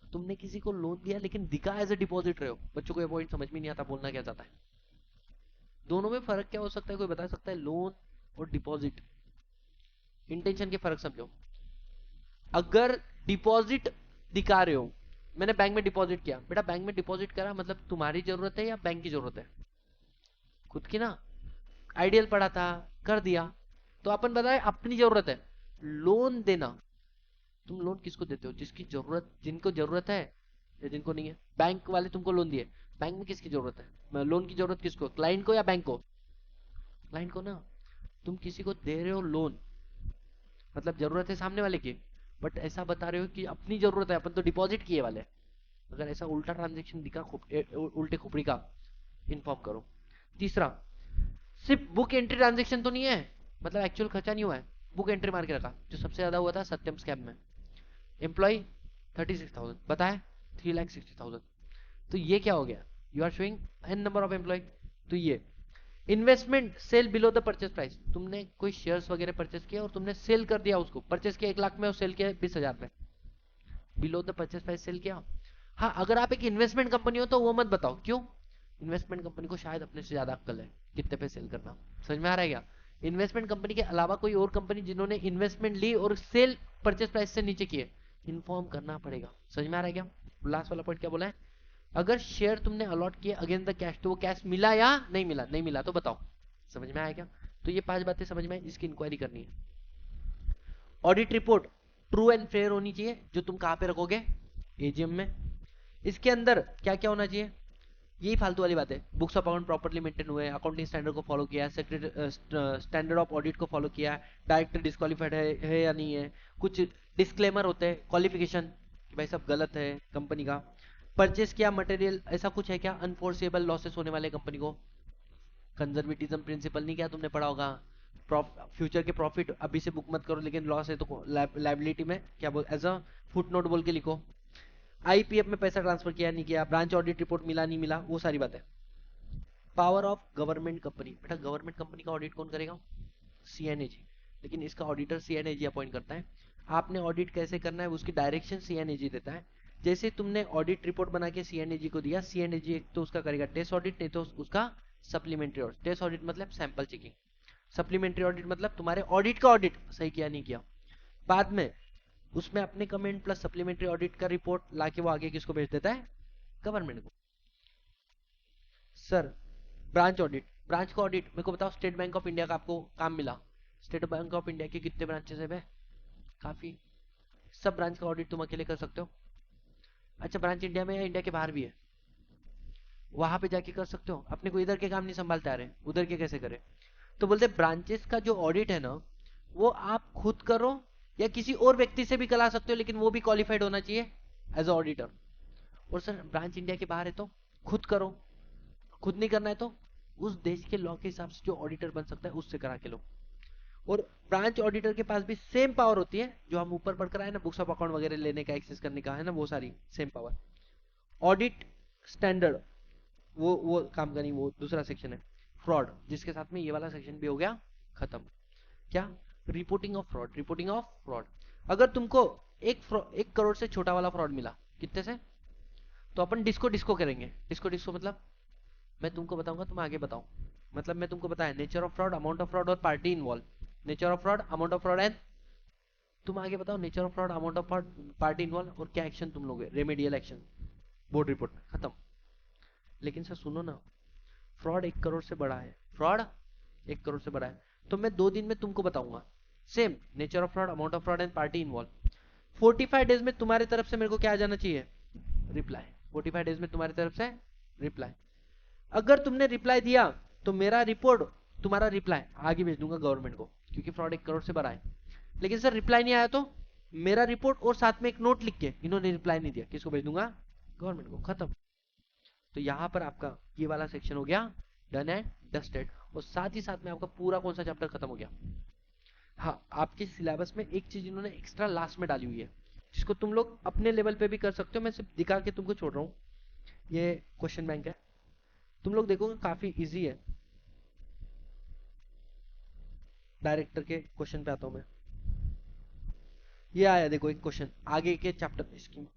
तुमने किसी को लोन दिया लेकिन दिखा एज ए डिपॉजिट रहे हो। बच्चों को ये पॉइंट समझ में नहीं आता, बोलना क्या चाहता है। दोनों में फर्क क्या हो सकता है, कोई बता सकता है? लोन और डिपॉजिट, इंटेंशन के फर्क समझो। अगर डिपॉजिट दिखा रहे हो, मैंने बैंक में डिपॉजिट किया, बेटा बैंक में डिपॉजिट करा मतलब तुम्हारी जरूरत है या बैंक की जरूरत है? खुद की ना। आइडियल पढ़ा था, कर दिया, तो अपन बताए अपनी जरूरत है। लोन देना, तुम लोन किसको देते हो? जिसकी जरूरत, जिनको जरूरत है या जिनको नहीं है। बैंक वाले तुमको लोन दिए, बैंक में किसकी जरूरत है? लोन की जरूरत किसको, क्लाइंट को या बैंक को? क्लाइंट को ना। तुम किसी को दे रहे हो लोन, मतलब जरूरत है सामने वाले की, बट ऐसा बता रहे हो कि अपनी जरूरत है, अपन तो डिपॉजिट किए वाले। अगर ऐसा उल्टा ट्रांजेक्शन दिखा, उल्टे खोपड़ी का, इन्फॉर्म करो। तीसरा, सिर्फ बुक एंट्री ट्रांजेक्शन तो नहीं है, मतलब एक्चुअल खर्चा नहीं हुआ है, बुक एंट्री मार के रखा, जो सबसे ज्यादा हुआ था सत्यम स्कैम में। एम्प्लॉय 36,000 बताए, 3,60,000, तो ये क्या हो गया, you are showing an number of employ. तो ये investment sell below the purchase price, तुमने कोई शेयर्स वगैरह परचेस किया और तुमने सेल कर दिया उसको, परचेस किया 1 लाख में और सेल किया 20,000 में, below the purchase price cell किया। हाँ, अगर आप एक इन्वेस्टमेंट कंपनी हो तो वो मत बताओ, क्यों? इन्वेस्टमेंट कंपनी को शायद अपने से ज्यादा अक्कल है कितने पे सेल करना। समझ में आ रहा है क्या? इन्वेस्टमेंट कंपनी के अलावा कोई और कंपनी जिन्होंने इन्वेस्टमेंट ली और सेल परचेस प्राइस से नीचे किए, इन्फॉर्म करना पड़ेगा। समझ में आ रहा है क्या? लास्ट वाला पॉइंट क्या बोला है, अगर शेयर तुमने अलॉट किए अगेंस्ट द कैश, तो वो कैश मिला या नहीं मिला? नहीं मिला तो बताओ। समझ में आया क्या? तो ये 5 बातें समझ में आई, इसकी इंक्वायरी करनी है। Audit report true and fair होनी चाहिए, जो तुम कहां पे रखोगे, एजीएम में। इसके अंदर क्या क्या होना चाहिए, यही फालतू वाली बात है, books of account properly maintain हुए, अकाउंटिंग स्टैंडर्ड को फॉलो किया, स्टैंडर्ड ऑफ ऑडिट को फॉलो किया, डायरेक्टर डिस्क्वालिफाइड है या नहीं है, कुछ डिस्क्लेमर होते हैं, क्वालिफिकेशन कि भाई सब गलत है कंपनी का, परचेस किया मटेरियल, ऐसा कुछ है क्या, अनफोर्सेबल लॉसेस होने वाले कंपनी को, कंजर्वेटिज्म प्रिंसिपल नहीं क्या तुमने पढ़ा होगा, फ्यूचर के प्रॉफिट अभी से बुक मत करो, लेकिन लॉस है तो लाइबिलिटी में क्या बोल, एज अ फुट नोट बोल के लिखो। आईपीएफ में पैसा ट्रांसफर किया नहीं किया, ब्रांच ऑडिट रिपोर्ट मिला नहीं मिला, वो सारी बातें। पावर ऑफ गवर्नमेंट कंपनी, बेटा गवर्नमेंट कंपनी का ऑडिट कौन करेगा? सीएनएजी, लेकिन इसका ऑडिटर सीएनएजी अपॉइंट करता है। आपने ऑडिट कैसे करना है उसकी डायरेक्शन सीएनएजी देता है। जैसे तुमने ऑडिट रिपोर्ट बना के सीएनएजी को दिया, सीएनएजी एक तो उसका करेगा टेस्ट ऑडिट, नहीं तो उसका सप्लीमेंट्री ऑडिट। टेस्ट ऑडिट मतलब सैंपल चेकिंग, सप्लीमेंट्री ऑडिट मतलब तुम्हारे ऑडिट का ऑडिट सही किया नहीं किया। बाद में उसमें अपने कमेंट प्लस सप्लीमेंट्री ऑडिट का रिपोर्ट लाके वो आगे किसको भेज देता है? गवर्नमेंट को। सर, ब्रांच ऑडिट, ब्रांच का ऑडिट मेरे को बताओ, स्टेट बैंक ऑफ इंडिया का आपको काम मिला, स्टेट बैंक ऑफ इंडिया के कितने ब्रांचेस है? काफी। सब ब्रांच का ऑडिट तुम अकेले कर सकते हो? अच्छा, ब्रांच इंडिया में या इंडिया के बाहर भी है? वहां पे जाके कर सकते हो, अपने को इधर के काम नहीं संभालते आ रहे, उधर के कैसे करें? तो बोलते ब्रांचेस का जो ऑडिट है ना, वो आप खुद करो या किसी और व्यक्ति से भी करा सकते हो, लेकिन वो भी क्वालिफाइड होना चाहिए एज ऑडिटर। और सर ब्रांच इंडिया के बाहर है तो खुद करो, खुद नहीं करना है तो उस देश के लॉ के हिसाब से जो ऑडिटर बन सकता है उससे करा के लो। और ब्रांच ऑडिटर के पास भी सेम पावर होती है जो हम ऊपर पढ़कर आए ना, बुक्स ऑफ अकाउंट वगैरह लेने का, एक्सेस करने का, है ना, वो सारी सेम पावर। ऑडिट स्टैंडर्ड, वो काम करनी, वो दूसरा सेक्शन है। फ्रॉड, जिसके साथ में ये वाला सेक्शन भी हो गया खत्म। क्या? Reporting of fraud, reporting of fraud. अगर तुमको 1 करोड़ से छोटा वाला फ्रॉड मिला, कितने से, तो अपन डिस्को डिस्को करेंगे। डिस्को डिस्को मतलब मैं तुमको बताऊंगा, तुम आगे बताओ। मतलब मैं तुमको बताया nature of fraud, amount of fraud और party involve. Nature of fraud, amount of fraud and, तुम आगे बताओ nature of fraud, amount of fraud, party involve और क्या एक्शन तुम लोगे, रेमेडियल एक्शन बोर्ड रिपोर्ट में खत्म। लेकिन सर सुनो ना, फ्रॉड 1 करोड़ से बड़ा है, फ्रॉड 1 करोड़ से बड़ा है, तो मैं 2 दिन में तुमको बताऊंगा same nature of fraud, amount of fraud and party involve. 45 days में तुम्हारी तरफ से मेरे को क्या आ जाना चाहिए, रिप्लाई। 45 डेज में तुम्हारी तरफ से रिप्लाई। अगर तुमने रिप्लाई दिया तो मेरा रिपोर्ट, तुम्हारा रिप्लाई आगे भेज दूंगा गवर्नमेंट को, क्योंकि फ्रॉड 1 करोड़ से बड़ा है। लेकिन सर रिप्लाई नहीं आया तो मेरा रिपोर्ट और साथ में एक नोट लिख के, इन्होंने रिप्लाई नहीं दिया, किसको भेज दूंगा, गवर्नमेंट को, खत्म। तो यहां पर आपका ये वाला सेक्शन हो गया डन एंड डस्टेड, और साथ ही साथ में आपका पूरा कौन सा चैप्टर खत्म हो गया। हाँ, आपके सिलेबस में एक चीज इन्होंने एक्स्ट्रा लास्ट में डाली हुई है, जिसको तुम लोग अपने लेवल पे भी कर सकते हो, मैं सिर्फ दिखा के तुमको छोड़ रहा हूँ। ये क्वेश्चन बैंक है, तुम लोग देखोगे काफी इजी है। डायरेक्टर के क्वेश्चन पे आता हूं मैं। ये आया देखो एक क्वेश्चन आगे के चैप्टर इसकी।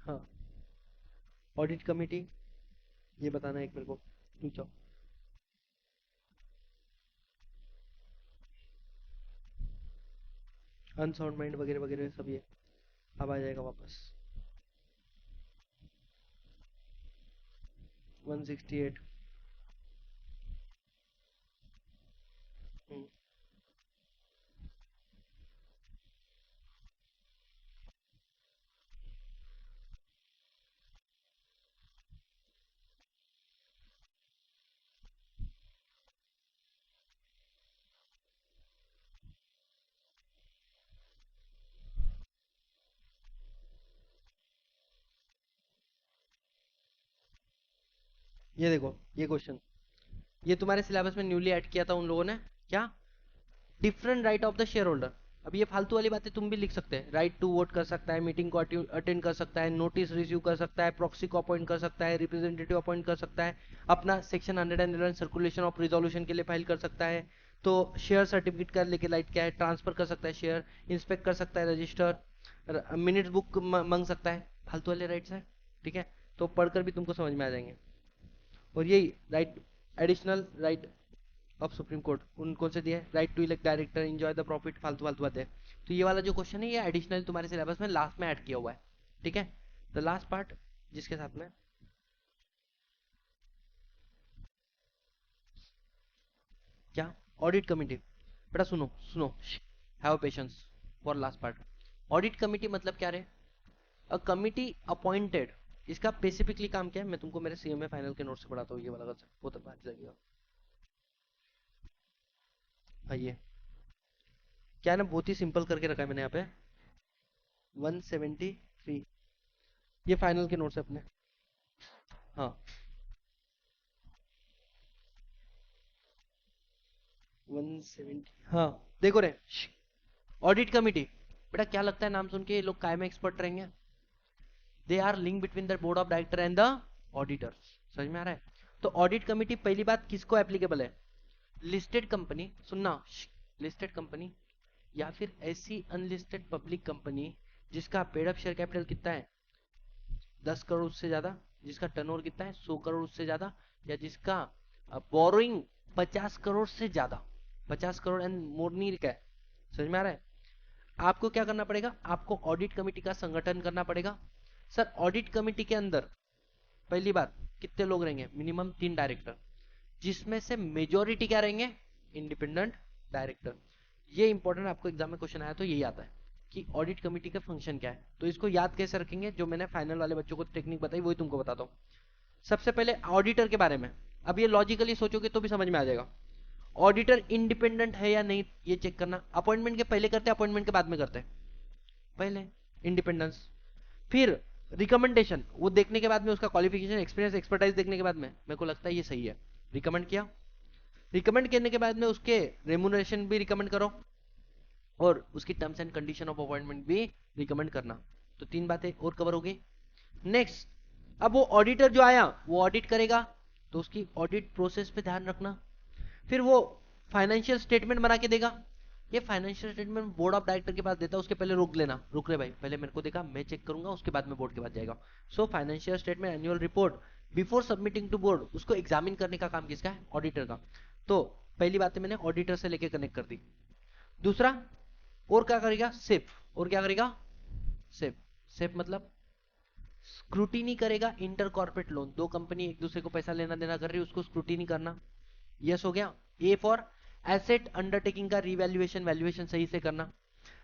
हाँ, ऑडिट कमेटी, ये बताना है एक मेरे को, पूछो। अनसाउंड माइंड वगैरह वगैरह सब ये अब आ जाएगा वापस। 168। ये देखो ये क्वेश्चन, ये तुम्हारे सिलेबस में न्यूली ऐड किया था उन लोगों ने, क्या, different right of the share holder. अब ये फालतू वाली बातें तुम भी लिख सकते हैं, राइट टू वोट कर सकता है, मीटिंग को अटेंड कर सकता है, नोटिस रिसीव कर सकता है, प्रॉक्सी को अपॉइंट कर सकता है, रिप्रेजेंटेटिव अपॉइंट कर सकता है, अपना सेक्शन 111 सर्कुलेशन ऑफ रिजोल्यूशन के लिए फाइल कर सकता है, तो शेयर सर्टिफिकेट का लेके लाइट क्या है, ट्रांसफर कर सकता है शेयर, इंस्पेक्ट कर सकता है रजिस्टर, मिनट्स बुक मांग सकता है, फालतू वाले राइट्स है। ठीक है, तो पढ़कर भी तुमको समझ में आ जाएंगे। और यही right, additional right of supreme court उन कौन से दिए, right to elect director, enjoy the profit, फालतू फालतू बातें। तो ये वाला जो क्वेश्चन है ये एडिशनल तुम्हारे सिलेबस में लास्ट में ऐड किया हुआ है। ठीक है, द लास्ट पार्ट जिसके साथ में क्या, ऑडिट कमिटी। बेटा सुनो सुनो, have patience for last part. Audit committee मतलब क्या रहे, अ कमिटी अपॉइंटेड, इसका स्पेसिफिकली काम क्या है मैं तुमको मेरे सीएमए फाइनल के नोट से पढ़ाता हूँ, ये वाला कंसेप्ट वो तक बात लगेगा। आइए, क्या है ना, बहुत ही सिंपल करके रखा है मैंने यहाँ पे। 173, ये फाइनल के नोट्स है अपने। हाँ, 170, हाँ देखो रे, ऑडिट कमिटी। बेटा क्या लगता है नाम सुन के ये लोग काय में एक्सपर्ट रहेंगे, they are link between the board of director and the auditors. समझ में आ रहा है। तो ऑडिट कमिटी पहली बात किसको एप्लीकेबल है, लिस्टेड कंपनी, सुनना, लिस्टेड कंपनी या फिर ऐसी अनलिस्टेड पब्लिक कंपनी जिसका पेड अप शेयर कैपिटल कितना है, 10 करोड़ उससे ज्यादा, जिसका टर्नओवर कितना है, 100 करोड़ उससे ज्यादा, या जिसका बोरोइंग 50 करोड़ से ज्यादा, 50 करोड़ एंड मोर नहीं का है। समझ में आ रहा है। आपको क्या करना पड़ेगा, आपको ऑडिट कमेटी का संगठन करना पड़ेगा। सर ऑडिट कमेटी के अंदर पहली बात कितने लोग रहेंगे, मिनिमम 3 डायरेक्टर, जिसमें से मेजोरिटी क्या रहेंगे, इंडिपेंडेंट डायरेक्टर। ये इंपॉर्टेंट, आपको एग्जाम में क्वेश्चन आया तो यही आता है कि ऑडिट कमेटी का फंक्शन क्या है। तो इसको याद कैसे रखेंगे, जो मैंने फाइनल वाले बच्चों को टेक्निक बताई वही तुमको बताता हूँ। सबसे पहले ऑडिटर के बारे में, अब ये लॉजिकली सोचोगे तो भी समझ में आ जाएगा। ऑडिटर इंडिपेंडेंट है या नहीं ये चेक करना, अपॉइंटमेंट के पहले करते हैं अपॉइंटमेंट के बाद में करते हैं, पहले इंडिपेंडेंस, फिर रिकमेंडेशन, वो देखने के बाद में उसका क्वालिफिकेशन एक्सपीरियंस एक्सपर्टाइज देखने के बाद में मेरे को लगता है ये सही है, रिकमेंड किया, रिकमेंड करने के बाद में उसके रेमुनरेशन भी रिकमेंड करो और उसकी terms and condition of appointment भी रिकमेंड करना। तो 3 बातें और कवर हो गई। नेक्स्ट, अब वो ऑडिटर जो आया वो ऑडिट करेगा, तो उसकी ऑडिट प्रोसेस पे ध्यान रखना। फिर वो फाइनेंशियल स्टेटमेंट बना के देगा। ये financial statement board of director के पास देता है, उसके पहले रोक लेना, रुक रे भाई, पहले मेरे को देखा, मैं चेक करूंगा, उसके बाद में बोर्ड के पास जाएगा। So financial statement annual report before submitting to board, उसको एग्जामिन करने का काम किसका है? ऑडिटर का। तो पहली बात मैंने ऑडिटर से लेके कनेक्ट कर दी। दूसरा, और क्या करेगा? सेफ। और क्या करेगा? सेफ। सेफ मतलब स्क्रूटिनी करेगा इंटर कॉर्पोरेट लोन, दो कंपनी एक दूसरे को पैसा लेना देना कर रही है, उसको स्क्रूटिनी करना। यस हो गया। ए फॉर एसेट अंडरटेकिंग का रिवैल्यूएशन, वैल्यूएशन सही से करना।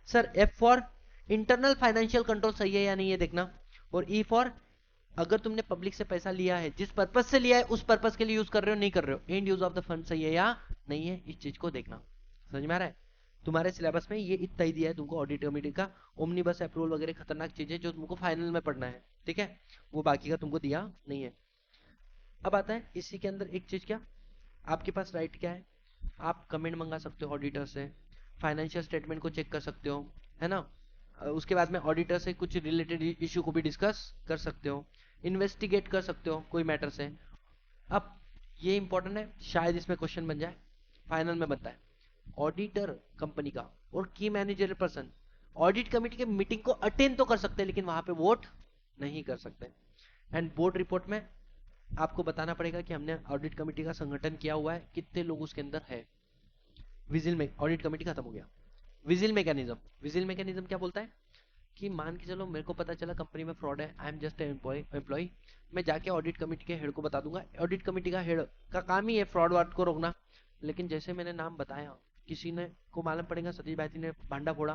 Sir F for internal financial control सही है या नहीं ये देखना। और ई फॉर अगर तुमने पब्लिक से पैसा लिया है, जिस पर्पज से लिया है उस पर्पज के लिए यूज कर रहे हो नहीं कर रहे हो, and use of the fund सही है या नहीं है, इस चीज को देखना। समझ में आ रहा है? तुम्हारे सिलेबस में ये इतना ही दिया है तुमको, ऑडिट कमेटी का ओमनीबस अप्रूवल वगैरह खतरनाक चीजें जो तुमको फाइनल में पढ़ना है, ठीक है, वो बाकी का तुमको दिया नहीं है। अब आता है इसी के अंदर एक चीज, क्या आपके पास राइट क्या है? आप कमेंट मंगा सकते हो ऑडिटर से, फाइनेंशियल स्टेटमेंट को चेक कर सकते हो, है ना। उसके बाद में ऑडिटर से कुछ रिलेटेड इशू को भी डिस्कस कर सकते हो, इन्वेस्टिगेट कर सकते हो कोई मैटर से। अब ये इंपॉर्टेंट है, शायद इसमें क्वेश्चन बन जाए, फाइनल में बनता है। ऑडिटर कंपनी का और की मैनेजर पर्सन ऑडिट कमेटी के मीटिंग को अटेंड तो कर सकते हैं, लेकिन वहां पे वोट नहीं कर सकते। एंड बोर्ड रिपोर्ट में आपको बताना पड़ेगा कि हमने ऑडिट कमेटी का संगठन किया हुआ है, कितने लोग उसके अंदर है। विजिल में ऑडिट कमेटी खत्म हो गया। विजिल मैकेनिज्म, विजिल मैकेनिज्म क्या बोलता है कि मान के चलो मेरे को पता चला कंपनी में फ्रॉड है, आई एम जस्ट एम्प्लॉय, मैं जाके ऑडिट कमेटी के हेड को बता दूंगा। ऑडिट कमेटी का हेड का काम ही है फ्रॉड वार्ड को रोकना। लेकिन जैसे मैंने नाम बताया, किसी ने को मालूम पड़ेगा सतीश भाई ने भांडा फोड़ा,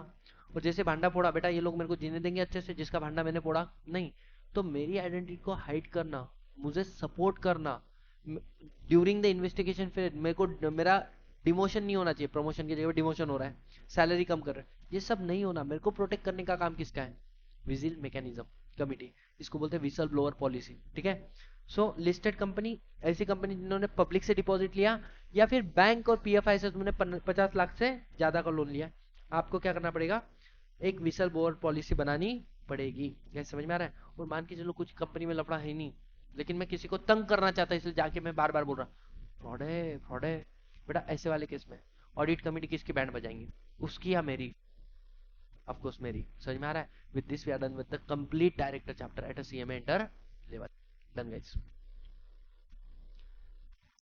और जैसे भांडा फोड़ा, बेटा ये लोग मेरे को जीने देंगे अच्छे से जिसका भांडा मैंने फोड़ा? नहीं। तो मेरी आइडेंटिटी को हाइड करना, मुझे सपोर्ट करना ड्यूरिंग द इन्वेस्टिगेशन फेज, मेरे को मेरा डिमोशन नहीं होना चाहिए, प्रमोशन की जगह डिमोशन हो रहा है, सैलरी कम कर रहे हैं, ये सब नहीं होना। मेरे को प्रोटेक्ट करने का काम किसका है? विजिल मैकेनिज्म कमिटी, इसको बोलते हैं विसल ब्लोअर पॉलिसी, ठीक है। सो लिस्टेड कंपनी ऐसी कंपनी जिन्होंने पब्लिक से डिपॉजिट लिया या फिर बैंक और पीएफआई से तुमने 50 लाख से ज्यादा का लोन लिया, आपको क्या करना पड़ेगा? एक विसल ब्लोअर पॉलिसी बनानी पड़ेगी। क्या समझ में आ रहा है? और मान के चलो कुछ कंपनी में लफड़ा है नहीं, लेकिन मैं किसी को तंग करना चाहता इसलिए जाके मैं बार बार बोल रहा फ्रॉड है फ्रॉड है, बेटा ऐसे वाले केस में ऑडिट कमेटी किसकी बैंड बजाएंगी? उसकी या मेरी? ऑफ कोर्स मेरी। समझ में आ रहा है? With this we are done with the complete director chapter at a CMA inter level. Done guys.